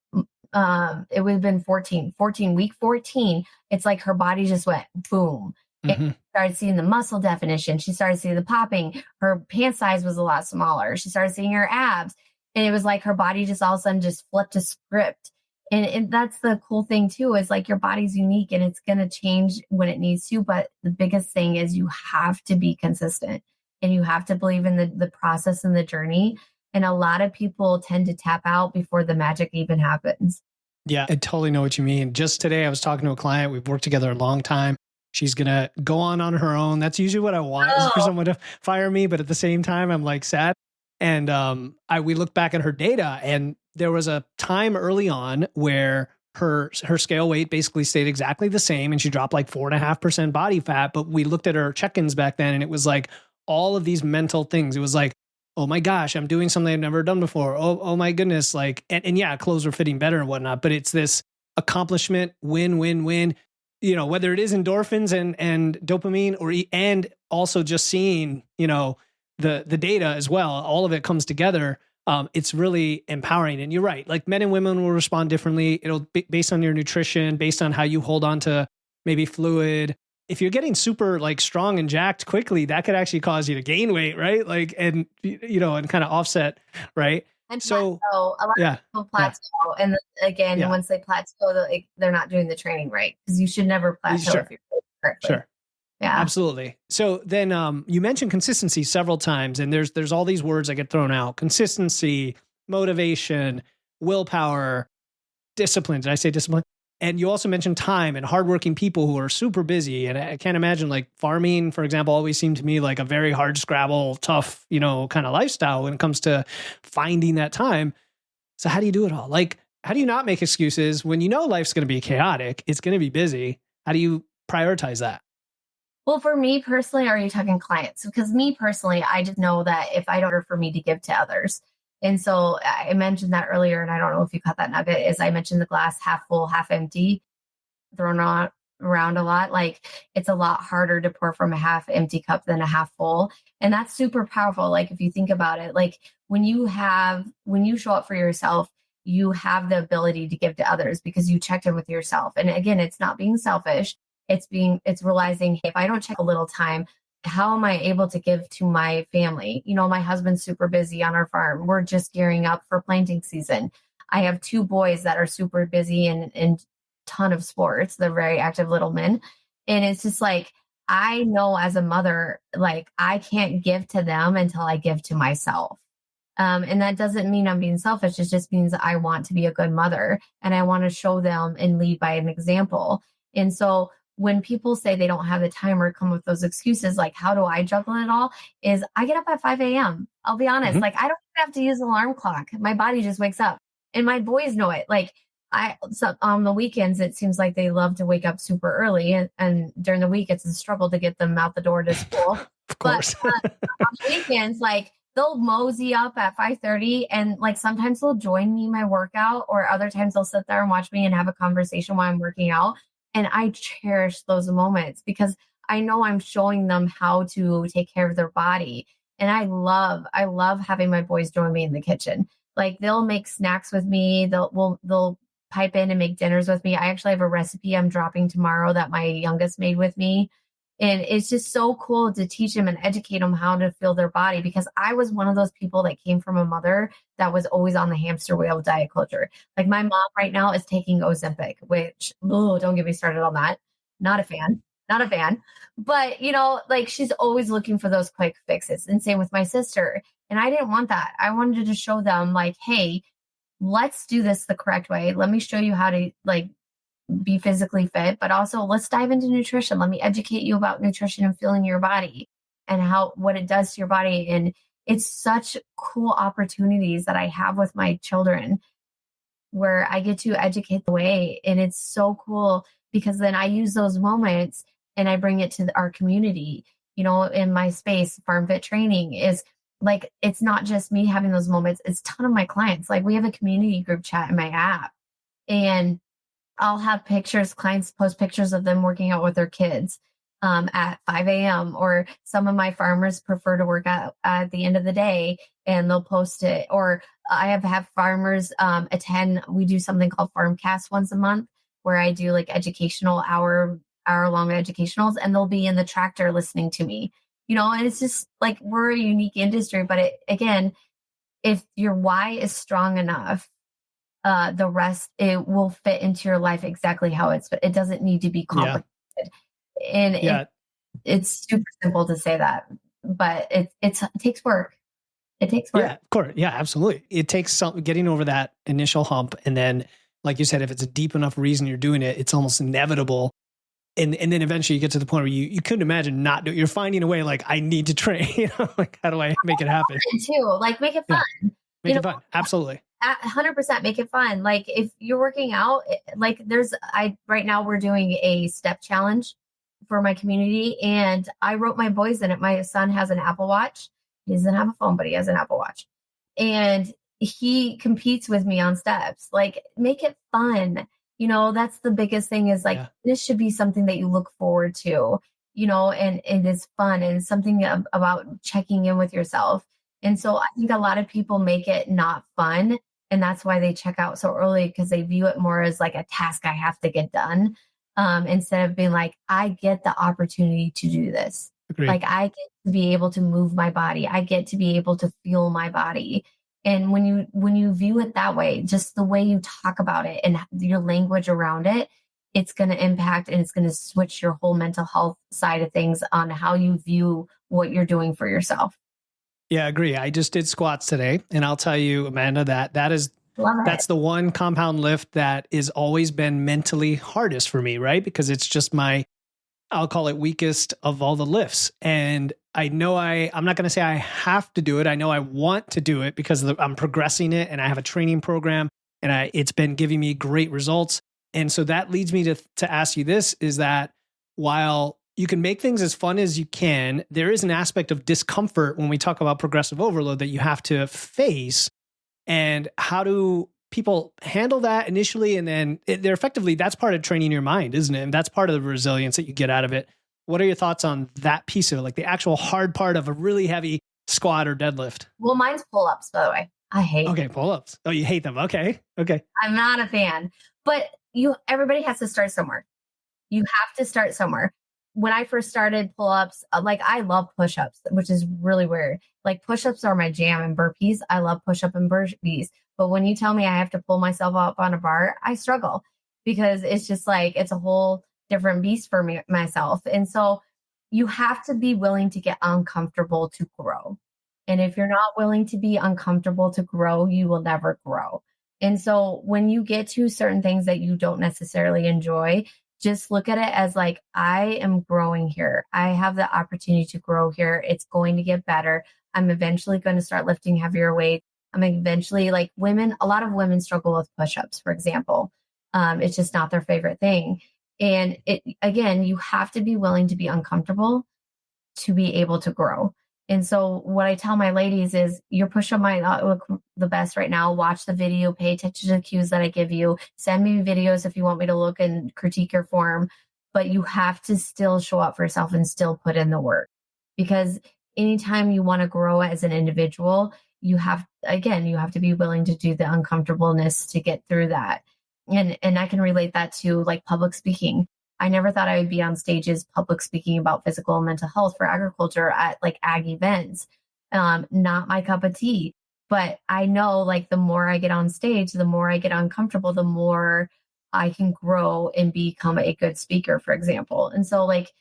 it would have been 14, week 14, it's like her body just went boom. Mm-hmm. It started seeing the muscle definition. She started seeing the popping. Her pant size was a lot smaller. She started seeing her abs. And it was like her body just all of a sudden just flipped a script. And that's the cool thing too, is like your body's unique and it's going to change when it needs to. But the biggest thing is you have to be consistent, and you have to believe in the process and the journey. And a lot of people tend to tap out before the magic even happens. Yeah, I totally know what you mean. Just today, I was talking to a client. We've worked together a long time. She's going to go on her own. That's usually what I want, is for Oh, someone to fire me. But at the same time, I'm like sad. And we look back at her data, and there was a time early on where her scale weight basically stayed exactly the same, and she dropped like 4.5% body fat. But we looked at her check-ins back then, and it was like all of these mental things. It was like, oh my gosh, I'm doing something I've never done before. Oh my goodness. Like, and yeah, clothes are fitting better and whatnot, but it's this accomplishment, win, win, win, whether it is endorphins and dopamine, and also just seeing, the data as well, all of it comes together. It's really empowering. And you're right. Like, men and women will respond differently. It'll be based on your nutrition, based on how you hold on to maybe fluid. If you're getting super like strong and jacked quickly, that could actually cause you to gain weight, right? Like, and and kind of offset, right? and So plateau. A lot yeah, of people plateau, and then again, yeah, once they plateau, they're not doing the training right, because you should never plateau sure, if you're doing it correctly. sure. Yeah. Absolutely. So then you mentioned consistency several times, and there's all these words that get thrown out: consistency, motivation, willpower, discipline. Did I say discipline? And you also mentioned time and hardworking people who are super busy. And I can't imagine, like, farming, for example, always seemed to me like a very hard scrabble, tough, kind of lifestyle when it comes to finding that time. So how do you do it all? Like, how do you not make excuses when life's going to be chaotic? It's going to be busy. How do you prioritize that? Well, for me personally, are you talking clients? Because me personally, I just know that if I don't order for me to give to others. And so I mentioned that earlier, and I don't know if you caught that nugget, is I mentioned the glass half full, half empty, thrown around a lot. Like, it's a lot harder to pour from a half empty cup than a half full. And that's super powerful. Like, if you think about it, like when you show up for yourself, you have the ability to give to others because you checked in with yourself. And again, it's not being selfish. It's realizing, hey, if I don't check a little time, how am I able to give to my family? My husband's super busy on our farm. We're just gearing up for planting season. I have 2 boys that are super busy and ton of sports. They're very active little men. And it's just like, I know as a mother, like, I can't give to them until I give to myself. And that doesn't mean I'm being selfish. It just means I want to be a good mother, and I want to show them and lead by an example. And so when people say they don't have the time or come with those excuses, like, how do I juggle it all? Is I get up at 5 a.m. I'll be honest. Like, I don't have to use an alarm clock. My body just wakes up, and my boys know it. Like, so on the weekends, it seems like they love to wake up super early, and during the week, it's a struggle to get them out the door to school. Of course. But on weekends, like, they'll mosey up at 5:30, and like sometimes they'll join me in my workout, or other times they'll sit there and watch me and have a conversation while I'm working out. And I cherish those moments because I know I'm showing them how to take care of their body. And I love having my boys join me in the kitchen. Like, they'll make snacks with me. They'll pipe in and make dinners with me. I actually have a recipe I'm dropping tomorrow that my youngest made with me. And it's just so cool to teach them and educate them how to feel their body, because I was one of those people that came from a mother that was always on the hamster wheel of diet culture. Like, my mom right now is taking Ozempic, which, don't get me started on that. Not a fan. But, like, she's always looking for those quick fixes. And same with my sister. And I didn't want that. I wanted to show them, like, hey, let's do this the correct way. Let me show you how to, like, be physically fit, but also let's dive into nutrition. Let me educate you about nutrition and feeling your body and what it does to your body. And it's such cool opportunities that I have with my children where I get to educate the way. And it's so cool because then I use those moments and I bring it to our community. In my space, FarmFit training is like, it's not just me having those moments. It's a ton of my clients. Like, we have a community group chat in my app, and I'll have clients post pictures of them working out with their kids at 5 a.m. Or some of my farmers prefer to work out at the end of the day, and they'll post it. Or I have farmers attend. We do something called FarmCast once a month, where I do like educational hour-long educationals, and they'll be in the tractor listening to me. And it's just like, we're a unique industry. But again, if your why is strong enough, the rest, it will fit into your life exactly how it doesn't need to be complicated. Yeah. And it's super simple to say that, but it takes work. It takes work. Yeah, of course. Yeah, absolutely. It takes getting over that initial hump, and then like you said, if it's a deep enough reason you're doing it, it's almost inevitable. And then eventually you get to the point where you couldn't imagine not doing. You're finding a way, like, I need to train. Like, how do I make it happen? Too, like, make it fun. Yeah. Make it fun. Absolutely. 100% make it fun. Like, if you're working out, like, right now we're doing a step challenge for my community, and I wrote my boys in it. My son has an Apple Watch. He doesn't have a phone, but he has an Apple Watch, and he competes with me on steps. Like, make it fun. That's the biggest thing, is like, this should be something that you look forward to, and it is fun, and something about checking in with yourself. And so I think a lot of people make it not fun, and that's why they check out so early, because they view it more as like a task I have to get done, instead of being like, I get the opportunity to do this. Agreed. Like, I get to be able to move my body. I get to be able to feel my body. And when you view it that way, just the way you talk about it and your language around it, it's going to impact, and it's going to switch your whole mental health side of things on how you view what you're doing for yourself. Yeah, I agree. I just did squats today, and I'll tell you, Amanda, that's the one compound lift that has always been mentally hardest for me, right? Because it's just I'll call it weakest of all the lifts. And I know I'm not going to say I have to do it. I know I want to do it because I'm progressing it, and I have a training program, and it's been giving me great results. And so that leads me to ask you this, is that while you can make things as fun as you can, there is an aspect of discomfort when we talk about progressive overload that you have to face. And how do people handle that initially? And then that's part of training your mind, isn't it? And that's part of the resilience that you get out of it. What are your thoughts on that piece of it? Like the actual hard part of a really heavy squat or deadlift? Well, mine's pull-ups, by the way. I hate. Okay, pull-ups. Oh, you hate them. Okay. I'm not a fan, but everybody has to start somewhere. You have to start somewhere. When I first started pull-ups, like, I love push-ups, which is really weird. Like, push-ups are my jam, and burpees. I love push-up and burpees. But when you tell me I have to pull myself up on a bar, I struggle, because it's just like, it's a whole different beast for me, myself. And so you have to be willing to get uncomfortable to grow. And if you're not willing to be uncomfortable to grow, you will never grow. And so when you get to certain things that you don't necessarily enjoy, just look at it as like, I am growing here. I have the opportunity to grow here. It's going to get better. I'm eventually going to start lifting heavier weights. I'm eventually, like, a lot of women struggle with push-ups, for example. It's just not their favorite thing. And again, you have to be willing to be uncomfortable to be able to grow. And so what I tell my ladies is, your push-up might not look the best right now. Watch the video, pay attention to the cues that I give you. Send me videos if you want me to look and critique your form. But you have to still show up for yourself and still put in the work. Because anytime you want to grow as an individual, you have to be willing to do the uncomfortableness to get through that. And I can relate that to, like, public speaking. I never thought I would be on stages public speaking about physical and mental health for agriculture at, like, ag events. Not my cup of tea. But I know, like, the more I get on stage, the more I get uncomfortable, the more I can grow and become a good speaker, for example. And so, like,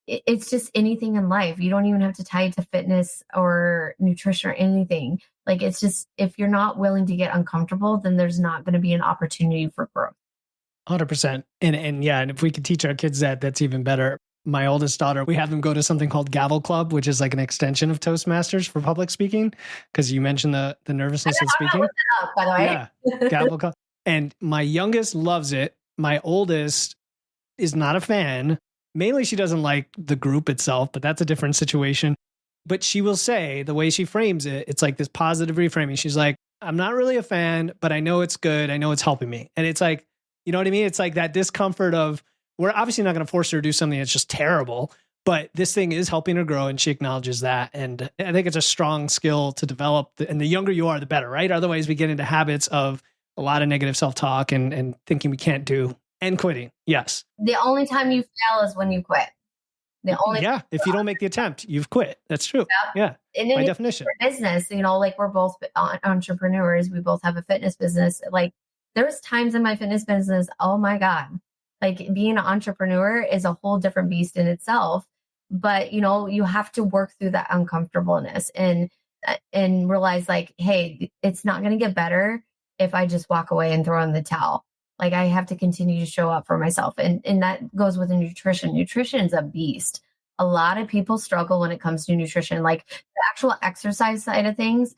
it's just anything in life. You don't even have to tie it to fitness or nutrition or anything. Like, it's just, if you're not willing to get uncomfortable, then there's not going to be an opportunity for growth. 100%. And if we could teach our kids that, that's even better. My oldest daughter, we have them go to something called Gavel Club, which is like an extension of Toastmasters for public speaking, because you mentioned the nervousness of speaking. Up, by the way. Yeah, Gavel Club. And my youngest loves it. My oldest is not a fan. Mainly, she doesn't like the group itself, but that's a different situation. But she will say, the way she frames it, it's like this positive reframing. She's like, I'm not really a fan, but I know it's good. I know it's helping me. And it's like, you know what I mean? It's like that discomfort of, we're obviously not going to force her to do something that's just terrible, but this thing is helping her grow, and she acknowledges that. And I think it's a strong skill to develop. And the younger you are, the better, right? Otherwise, we get into habits of a lot of negative self-talk and thinking we can't do, and quitting. Yes. The only time you fail is when you quit. If you don't make the attempt, you've quit. That's true. Yeah. And by definition. Business, like, we're both entrepreneurs. We both have a fitness business. Like, there's times in my fitness business, oh my God, like, being an entrepreneur is a whole different beast in itself. But, you have to work through that uncomfortableness and realize, like, hey, it's not going to get better if I just walk away and throw in the towel. Like I have to continue to show up for myself. And that goes with the nutrition. Nutrition is a beast. A lot of people struggle when it comes to nutrition, like the actual exercise side of things.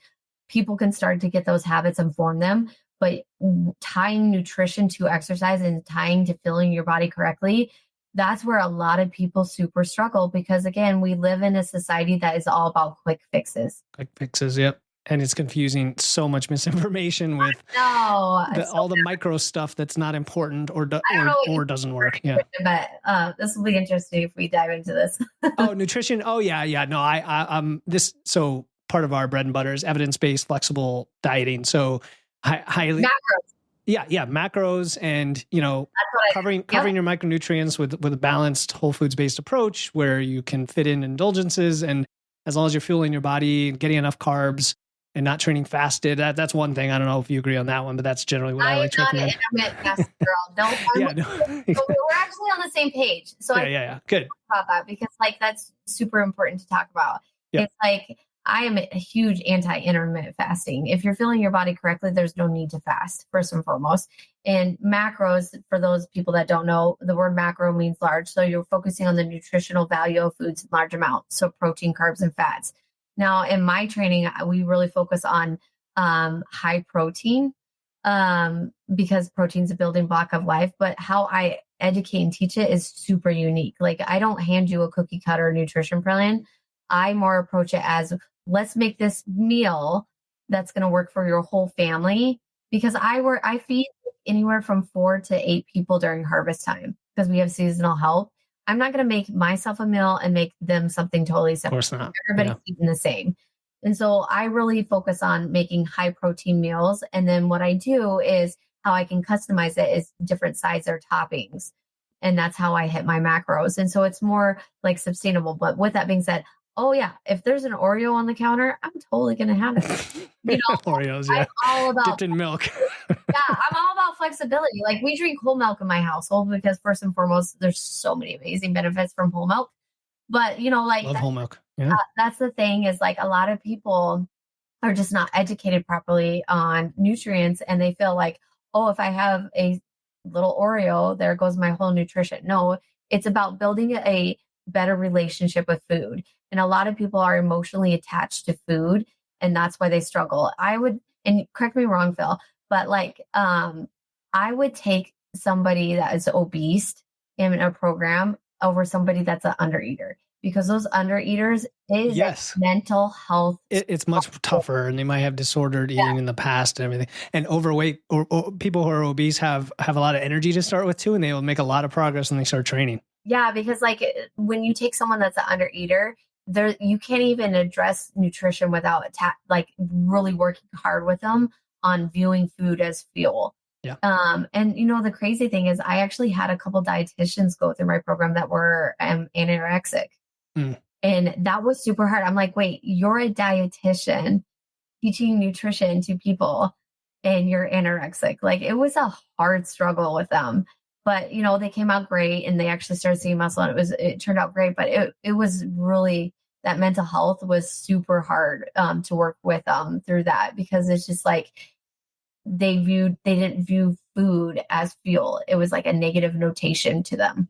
People can start to get those habits and form them, but tying nutrition to exercise and tying to feeling your body correctly, that's where a lot of people super struggle, because again, we live in a society that is all about quick fixes. Quick fixes, yep. And it's confusing, so much misinformation with all the micro stuff that's not important or doesn't work. Yeah. But this will be interesting if we dive into this. Oh, nutrition. Oh yeah. No, so part of our bread and butter is evidence-based flexible dieting. So highly macros. Yeah. Macros and, covering your micronutrients with a balanced whole foods based approach where you can fit in indulgences. And as long as you're fueling your body and getting enough carbs and not training fasted, that's one thing. I don't know if you agree on that one, but that's generally what I like to recommend. I'm not an intermittent fasted girl. So we're actually on the same page. So yeah. Good. About that, because that's super important to talk about. Yep. It's like, I am a huge anti-intermittent fasting. If you're feeling your body correctly, there's no need to fast, first and foremost. And macros, for those people that don't know, the word macro means large. So you're focusing on the nutritional value of foods in large amounts. So protein, carbs, and fats. Now, in my training, we really focus on high protein because protein's a building block of life. But how I educate and teach it is super unique. Like I don't hand you a cookie cutter nutrition plan. I more approach it as, let's make this meal that's going to work for your whole family, because I feed anywhere from 4 to 8 people during harvest time because we have seasonal help. I'm not going to make myself a meal and make them something totally separate. Of course not. Everybody's eating the same. And so I really focus on making high protein meals. And then what I do is how I can customize it is different sides or toppings. And that's how I hit my macros. And so it's more like sustainable. But with that being said, oh yeah, if there's an Oreo on the counter, I'm totally going to have it. Oreos, yeah. I'm all about dipped in milk. I'm all about flexibility. Like we drink whole milk in my household because first and foremost, there's so many amazing benefits from whole milk. But love whole milk. Yeah. That's the thing is like a lot of people are just not educated properly on nutrients, and they feel like, oh, if I have a little Oreo, there goes my whole nutrition. No, it's about building a better relationship with food. And a lot of people are emotionally attached to food, and that's why they struggle. And correct me wrong, Phil, but I would take somebody that is obese in a program over somebody that's an undereater, because those undereaters is mental health. It's much tougher, and they might have disordered eating in the past and everything. And overweight or people who are obese have a lot of energy to start with too, and they will make a lot of progress when they start training. Yeah, because when you take someone that's an undereater, you can't even address nutrition without really working hard with them on viewing food as fuel. Yeah. And the crazy thing is I actually had a couple dietitians go through my program that were anorexic. And that was super hard. I'm like, wait, you're a dietitian teaching nutrition to people and you're anorexic. Like it was a hard struggle with them. But, they came out great and they actually started seeing muscle, and it turned out great. But it was really, that mental health was super hard to work with through that, because it's just like they didn't view food as fuel. It was like a negative notation to them.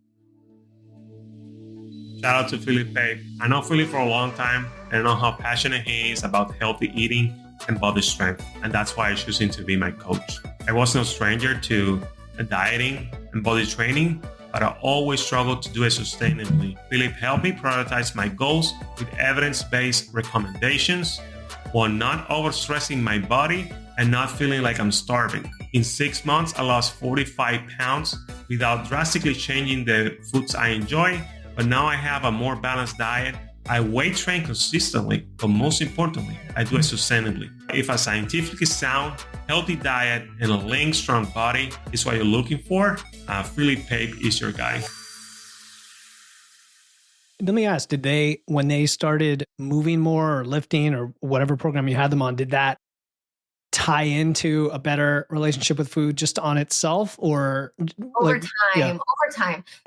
Shout out to Felipe. I know Felipe for a long time, and I know how passionate he is about healthy eating and body strength. And that's why I chose him to be my coach. I was no stranger to dieting and body training, but I always struggled to do it sustainably. Philip helped me prioritize my goals with evidence-based recommendations while not overstressing my body and not feeling like I'm starving. In 6 months, I lost 45 pounds without drastically changing the foods I enjoy, but now I have a more balanced diet. I weight train consistently, but most importantly, I do it sustainably. If a scientifically sound, healthy diet and a lean, strong body is what you're looking for, Philip Pape is your guy. Let me ask, when they started moving more or lifting or whatever program you had them on, did that tie into a better relationship with food just on itself, or over time?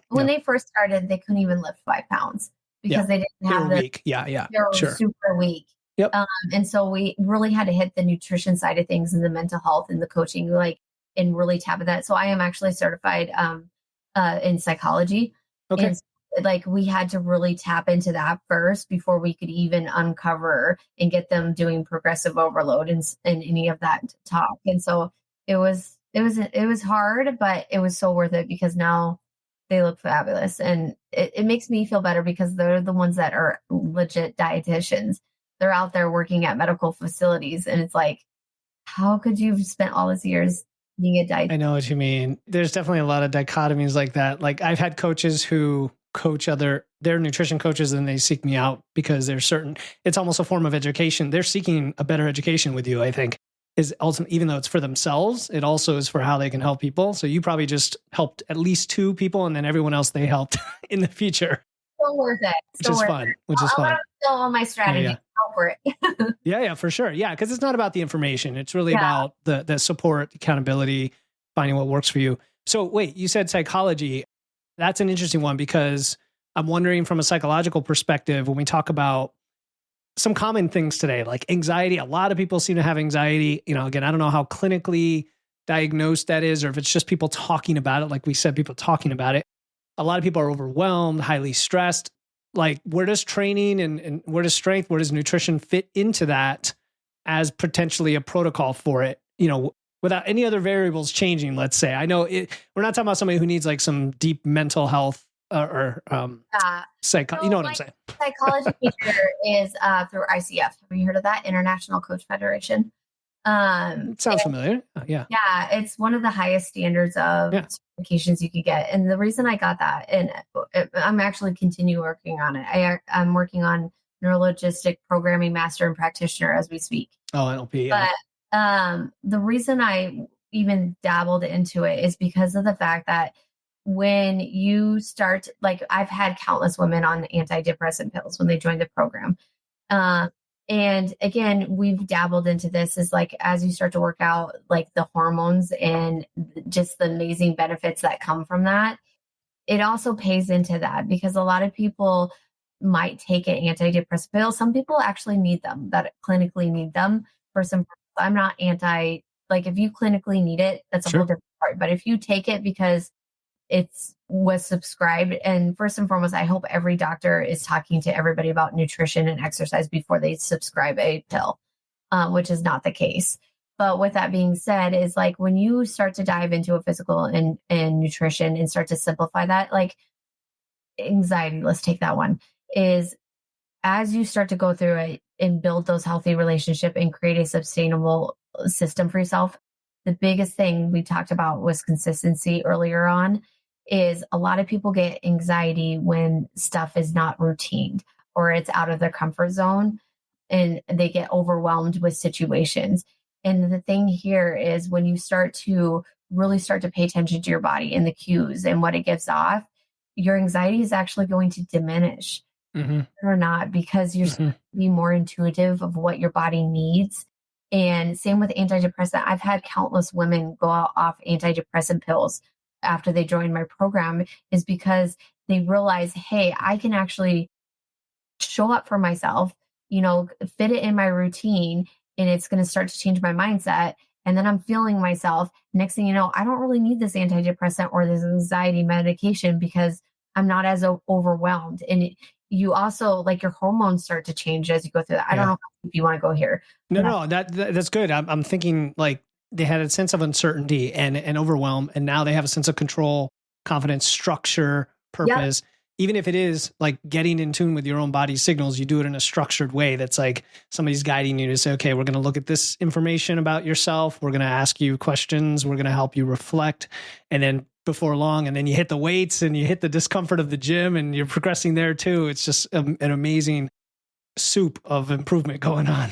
When they first started, they couldn't even lift 5 pounds because they didn't have the weak. Yeah. They were super weak. Yep. And so we really had to hit the nutrition side of things and the mental health and the coaching. Like and really tap into that. So I am actually certified in psychology. Okay. And like we had to really tap into that first before we could even uncover and get them doing progressive overload and any of that talk. And so it was hard, but it was so worth it because now they look fabulous. And it makes me feel better because they're the ones that are legit dietitians. They're out there working at medical facilities. And it's like, how could you have spent all these years being a dietitian? I know what you mean. There's definitely a lot of dichotomies like that. Like I've had coaches who coach their nutrition coaches and they seek me out because it's almost a form of education. They're seeking a better education with you, I think, is ultimately, even though it's for themselves, it also is for how they can help people. So you probably just helped at least 2 people and then everyone else they helped in the future. So worth it. Which is fun. I'll still on my strategy. Yeah. Go for it. Yeah, for sure. Yeah, because it's not about the information. It's really about the support, accountability, finding what works for you. So wait, you said psychology. That's an interesting one because I'm wondering from a psychological perspective, when we talk about some common things today, like anxiety, a lot of people seem to have anxiety. Again, I don't know how clinically diagnosed that is, or if it's just people talking about it. Like we said, people talking about it. A lot of people are overwhelmed, highly stressed. Like where does training and where does strength, where does nutrition fit into that as potentially a protocol for it? Without any other variables changing, let's say. I know we're not talking about somebody who needs like some deep mental health or psycho. You know what I'm saying? Psychology teacher is through ICF. Have you heard of that? International Coach Federation. It sounds familiar. Yeah. Yeah, it's one of the highest standards of certifications you could get. And the reason I got that, and I'm actually continue working on it. I'm working on neurologistic programming master and practitioner as we speak. Oh, NLP. Yeah. But the reason I even dabbled into it is because of the fact that when you start, like I've had countless women on antidepressant pills when they joined the program. And again, we've dabbled into this is like, as you start to work out like the hormones and just the amazing benefits that come from that, it also pays into that because a lot of people might take an antidepressant pill. Some people actually need them, that clinically need them for some. I'm not like if you clinically need it, that's a whole different part. But if you take it because was subscribed, and first and foremost, I hope every doctor is talking to everybody about nutrition and exercise before they subscribe a pill, which is not the case. But with that being said, is like when you start to dive into a physical and nutrition and start to simplify that, like anxiety, let's take that one, is as you start to go through it and build those healthy relationships and create a sustainable system for yourself, the biggest thing we talked about was consistency earlier on. Is a lot of people get anxiety when stuff is not routine or it's out of their comfort zone and they get overwhelmed with situations. And the thing here is when you really start to pay attention to your body and the cues and what it gives off, your anxiety is actually going to diminish or not, because you're be more intuitive of what your body needs. And same with antidepressant. I've had countless women go off antidepressant pills after they joined my program, is because they realize, hey, I can actually show up for myself, fit it in my routine, and it's going to start to change my mindset. And then I'm feeling myself. Next thing you know, I don't really need this antidepressant or this anxiety medication because I'm not as overwhelmed. And you also, like, your hormones start to change as you go through that. I don't know if you want to go here. No, that's good. I'm thinking like, they had a sense of uncertainty and overwhelm, and now they have a sense of control, confidence, structure, purpose. Yep. Even if it is like getting in tune with your own body's signals, you do it in a structured way that's like somebody's guiding you to say, okay, we're going to look at this information about yourself. We're going to ask you questions. We're going to help you reflect. And then before long, and then you hit the weights and you hit the discomfort of the gym and you're progressing there too. It's just an amazing soup of improvement going on.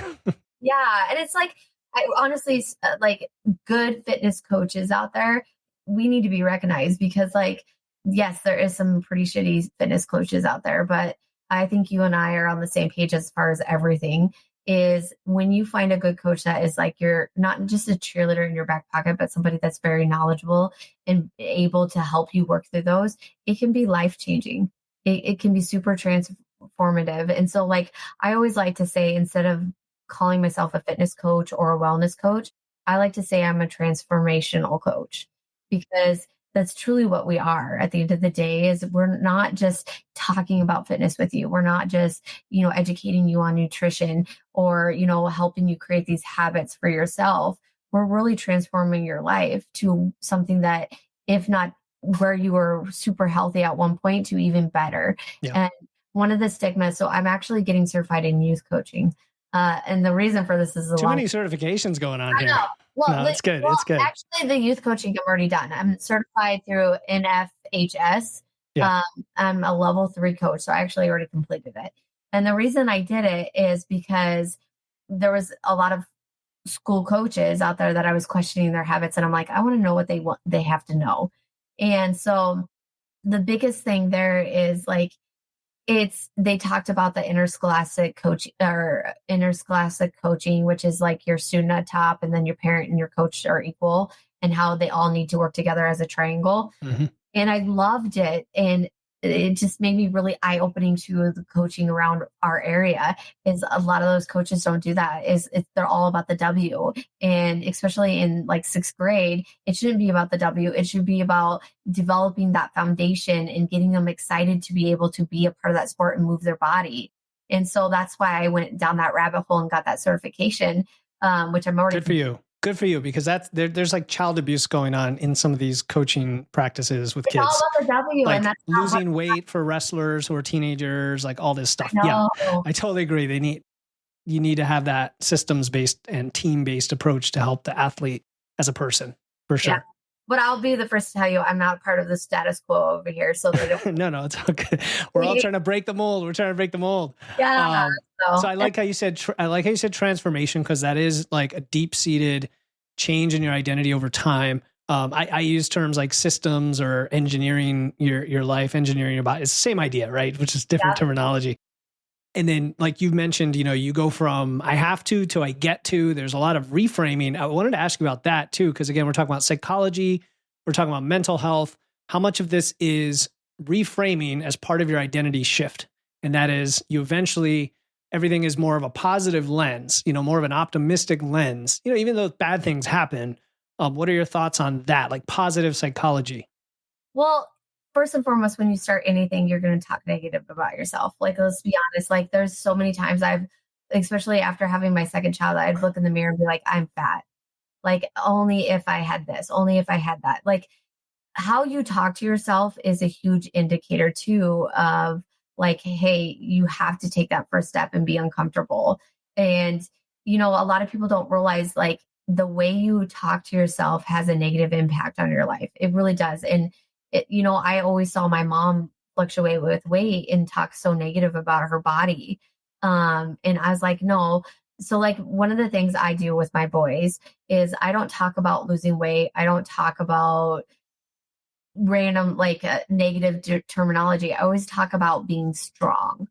Yeah. And it's like, I honestly, like, good fitness coaches out there, we need to be recognized because, like, yes, there is some pretty shitty fitness coaches out there, but I think you and I are on the same page as far as everything. Is when you find a good coach that is like, you're not just a cheerleader in your back pocket, but somebody that's very knowledgeable and able to help you work through those, it can be life-changing. It can be super transformative. And so, like, I always like to say, instead of calling myself a fitness coach or a wellness coach, I like to say I'm a transformational coach because that's truly what we are at the end of the day. Is we're not just talking about fitness with you. We're not just, educating you on nutrition or, helping you create these habits for yourself. We're really transforming your life to something that, if not where you were super healthy at one point, to even better. Yeah. And one of the stigmas, so I'm actually getting certified in youth coaching. And the reason for this is too many certifications going on here. Well, no, it's good. It's good. Actually, the youth coaching I'm already done. I'm certified through NFHS. Yeah. I'm a level 3 coach, so I actually already completed it. And the reason I did it is because there was a lot of school coaches out there that I was questioning their habits, and I'm like, I want to know what they have to know. And so the biggest thing there is like, they talked about the interscholastic coaching, which is like your student at top and then your parent and your coach are equal, and how they all need to work together as a triangle. Mm-hmm. And I loved it. And it just made me really eye-opening to the coaching around our area. Is a lot of those coaches don't do that. They're all about the W. And especially in like 6th grade, it shouldn't be about the W. It should be about developing that foundation and getting them excited to be able to be a part of that sport and move their body. And so that's why I went down that rabbit hole and got that certification, which I'm already— Good for you. Good for you, because there's like child abuse going on in some of these coaching practices with kids. All about the W, like and that's losing weight for wrestlers who are teenagers, like all this stuff. Yeah, I totally agree. You need to have that systems-based and team-based approach to help the athlete as a person, for sure. Yeah. But I'll be the first to tell you, I'm not part of the status quo over here. So they don't. No, it's okay. We're all trying to break the mold. Yeah. So I like how you said transformation, because that is like a deep-seated change in your identity over time. I use terms like systems or engineering your life, engineering your body. It's the same idea, right? Which is different terminology. And then, like you mentioned, you go from I have to I get to. There's a lot of reframing. I wanted to ask you about that too, because again, we're talking about psychology, we're talking about mental health. How much of this is reframing as part of your identity shift? And that is, you eventually, everything is more of a positive lens, more of an optimistic lens, even though bad things happen. What are your thoughts on that? Like positive psychology? Well, first and foremost, when you start anything, you're going to talk negative about yourself. Like, let's be honest, like there's so many times especially after having my second child, I'd look in the mirror and be like, I'm fat. Like, only if I had this, only if I had that. Like, how you talk to yourself is a huge indicator too of like, hey, you have to take that first step and be uncomfortable. And, a lot of people don't realize like the way you talk to yourself has a negative impact on your life. It really does. And I always saw my mom fluctuate with weight and talk so negative about her body. And I was like, no. So like one of the things I do with my boys is I don't talk about losing weight. I don't talk about random like negative terminology. I always talk about being strong.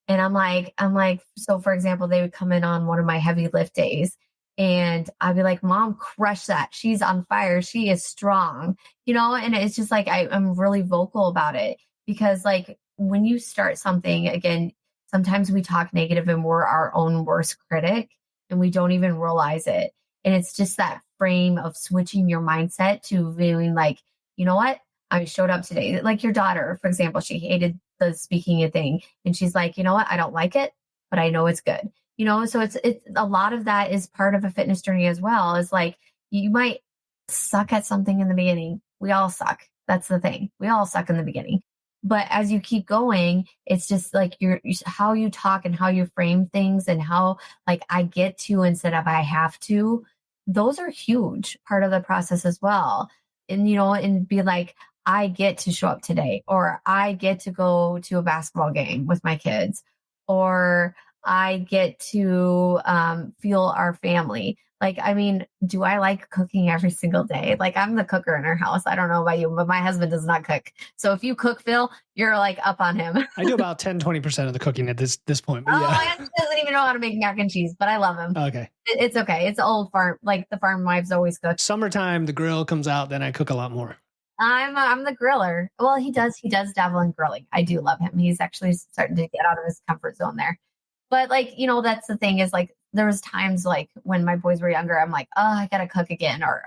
And I'm like, so for example, they would come in on one of my heavy lift days and I'd be like, Mom, crush that. She's on fire. She is strong, and it's just like, I'm really vocal about it because like when you start something, again, sometimes we talk negative and we're our own worst critic and we don't even realize it. And it's just that frame of switching your mindset to viewing like, you know what? I showed up today. Like your daughter, for example, she hated the speaking thing. And she's like, you know what? I don't like it, but I know it's good. So it's a lot of that is part of a fitness journey as well. Is like, you might suck at something in the beginning. We all suck. That's the thing. We all suck in the beginning. But as you keep going, it's just like how you talk and how you frame things and how like I get to instead of I have to. Those are huge part of the process as well. And, and be like, I get to show up today, or I get to go to a basketball game with my kids, or I get to feel our family. Like, I mean, do I like cooking every single day? Like, I'm the cooker in our house. I don't know about you, but my husband does not cook. So if you cook, Phil, you're like up on him. I do about 10-20% of the cooking at this point. But my husband doesn't even know how to make mac and cheese, but I love him. Okay. It's okay. It's old farm. Like the farm wives always cook. Summertime, the grill comes out, then I cook a lot more. I'm the griller. Well, he does dabble in grilling. I do love him. He's actually starting to get out of his comfort zone there. But like, that's the thing is like there was times like when my boys were younger, I'm like, oh, I got to cook again, or,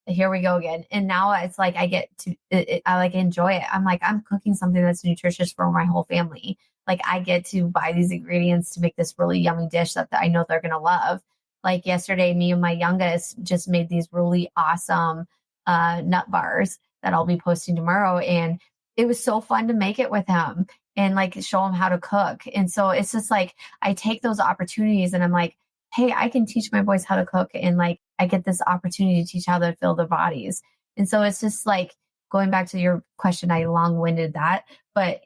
here we go again. And now it's like, I get to, I like enjoy it. I'm like, I'm cooking something that's nutritious for my whole family. Like I get to buy these ingredients to make this really yummy dish that I know they're going to love. Like yesterday, me and my youngest just made these really awesome nut bars that I'll be posting tomorrow. And it was so fun to make it with him and like show him how to cook. And so it's just like, I take those opportunities and I'm like, hey, I can teach my boys how to cook. And like, I get this opportunity to teach how to fill their bodies. And so it's just like, going back to your question, I long-winded that, but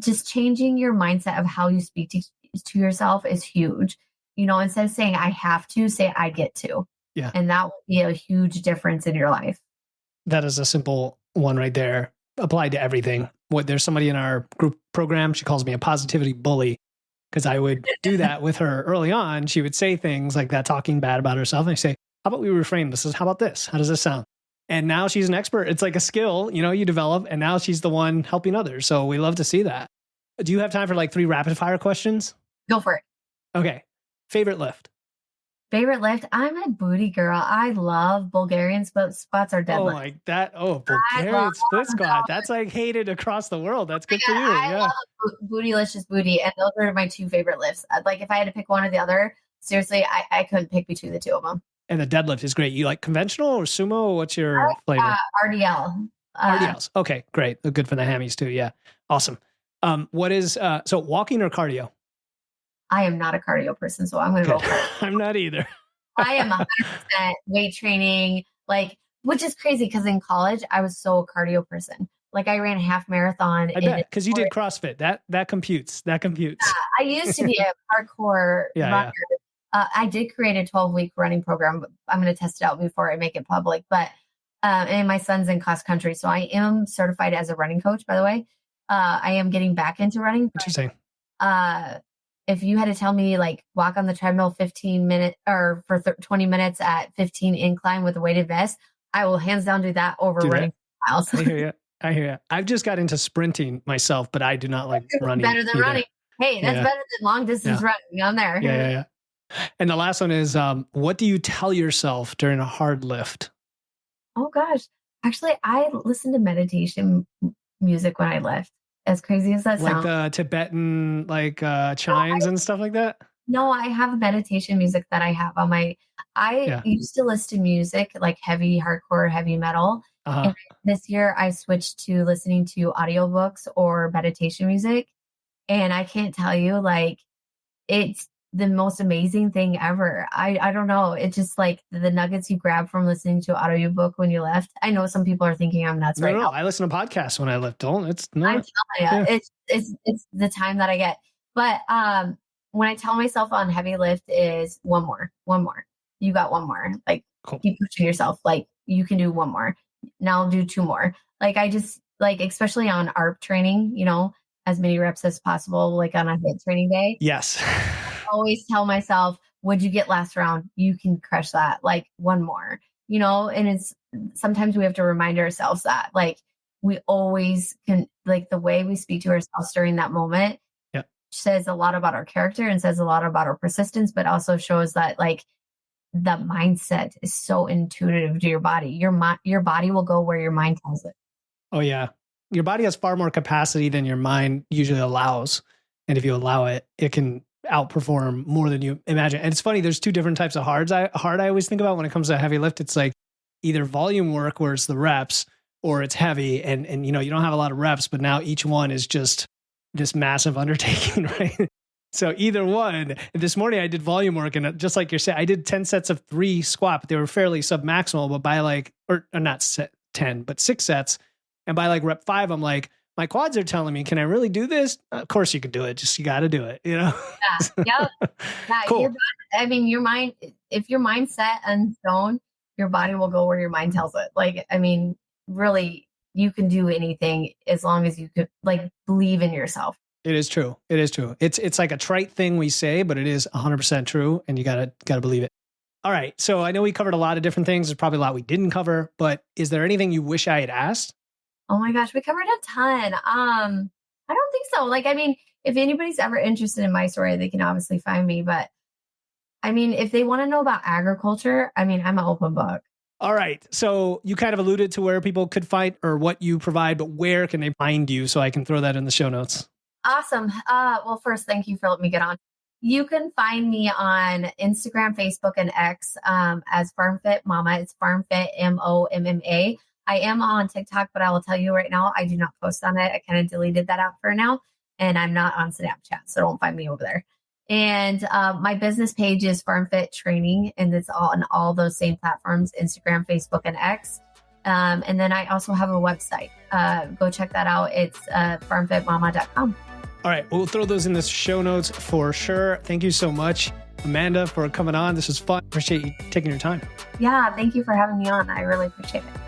just changing your mindset of how you speak to yourself is huge. Instead of saying I have to, say I get to. Yeah. And that will be a huge difference in your life. That is a simple one right there, applied to everything. There's somebody in our group program, she calls me a positivity bully because I would do that with her early on. She would say things like that, talking bad about herself. And I say, how about we reframe this? How about this? How does this sound? And now she's an expert. It's like a skill, you develop, and now she's the one helping others. So we love to see that. Do you have time for like 3 rapid fire questions? Go for it. Okay. Favorite lift? Favorite lift? I'm a booty girl. I love Bulgarian squats or deadlift. Bulgarian split squat. That's like hated across the world. That's good for you. I love bootylicious booty. And those are my 2 favorite lifts. Like if I had to pick one or the other, seriously, I couldn't pick between the 2 of them. And the deadlift is great. You like conventional or sumo? What's your flavor? RDL. RDLs. Okay, great. Good for the hammies too. Yeah. Awesome. What is, so walking or cardio? I am not a cardio person, so I'm going to go for it. I'm not either. I am 100% weight training, which is crazy because in college, I was so a cardio person. Like I ran a half marathon. I bet, because you did CrossFit. That computes. I used to be a hardcore runner. I did create a 12-week running program, but I'm going to test it out before I make it public. But and my son's in cross country, so I am certified as a running coach, by the way. I am getting back into running. Interesting. If you had to tell me like walk on the treadmill 15 minutes or for 20 minutes at 15 incline with a weighted vest, I will hands down do that over running miles. I hear you. I've just got into sprinting myself, but I do not like running. Better than running. Hey, that's better than long distance running. I'm there. Yeah. And the last one is, what do you tell yourself during a hard lift? Oh gosh. Actually, I listen to meditation music when I lift. As crazy as that sounds. Like the Tibetan, chimes and stuff like that? No, I have meditation music that I have on my, I used to listen to music like heavy, hardcore, heavy metal. And this year I switched to listening to audiobooks or meditation music. And I can't tell you, it's the most amazing thing ever. I don't know. It's just like the nuggets you grab from listening to an audiobook when you lift. I know some people are thinking I'm nuts right now. I listen to podcasts when I lift. It's not. I'm telling you, it's the time that I get. But when I tell myself on heavy lift is one more. You got one more. Cool. Keep pushing yourself. You can do one more. Now I'll do 2 more. I just especially on ARP training, as many reps as possible, on a HIIT training day. Yes. Always tell myself, what'd you get last round? You can crush that. One more, and it's sometimes we have to remind ourselves that we always can, the way we speak to ourselves during that moment says a lot about our character and says a lot about our persistence, but also shows that the mindset is so intuitive to your body. Your body will go where your mind tells it. Oh yeah. Your body has far more capacity than your mind usually allows. And if you allow it, it can outperform more than you imagine. And it's funny, there's 2 different types of hard I always think about when it comes to heavy lift. It's either volume work where it's the reps or it's heavy and you don't have a lot of reps, but now each one is just this massive undertaking, right? So either one. This morning I did volume work and just like you're saying, I did 10 sets of 3 squat, but they were fairly submaximal, but by or not 10, but 6 sets. And by rep 5, I'm my quads are telling me, can I really do this? Of course you can do it. Just, you got to do it, Yeah. Yep. Yeah. Cool. Your mind, if your mind's set in stone, your body will go where your mind tells it. Really, you can do anything as long as you could believe in yourself. It is true. It's like a trite thing we say, but it is 100% true. And you gotta believe it. All right. So I know we covered a lot of different things. There's probably a lot we didn't cover, but is there anything you wish I had asked? Oh my gosh, we covered a ton. I don't think so. If anybody's ever interested in my story, they can obviously find me. But I mean, if they want to know about agriculture, I mean, I'm an open book. All right. So you kind of alluded to where people could find or what you provide, but where can they find you so I can throw that in the show notes? Awesome. Well, first, thank you for letting me get on. You can find me on Instagram, Facebook, and X as FarmFit Momma. It's FarmFit MOMMA. I am on TikTok, but I will tell you right now, I do not post on it. I kind of deleted that app for now, and I'm not on Snapchat, so don't find me over there. And my business page is FarmFit Training, and it's all on all those same platforms, Instagram, Facebook, and X. And then I also have a website. Go check that out. It's farmfitmomma.com. All right. We'll throw those in the show notes for sure. Thank you so much, Amanda, for coming on. This was fun. Appreciate you taking your time. Yeah, thank you for having me on. I really appreciate it.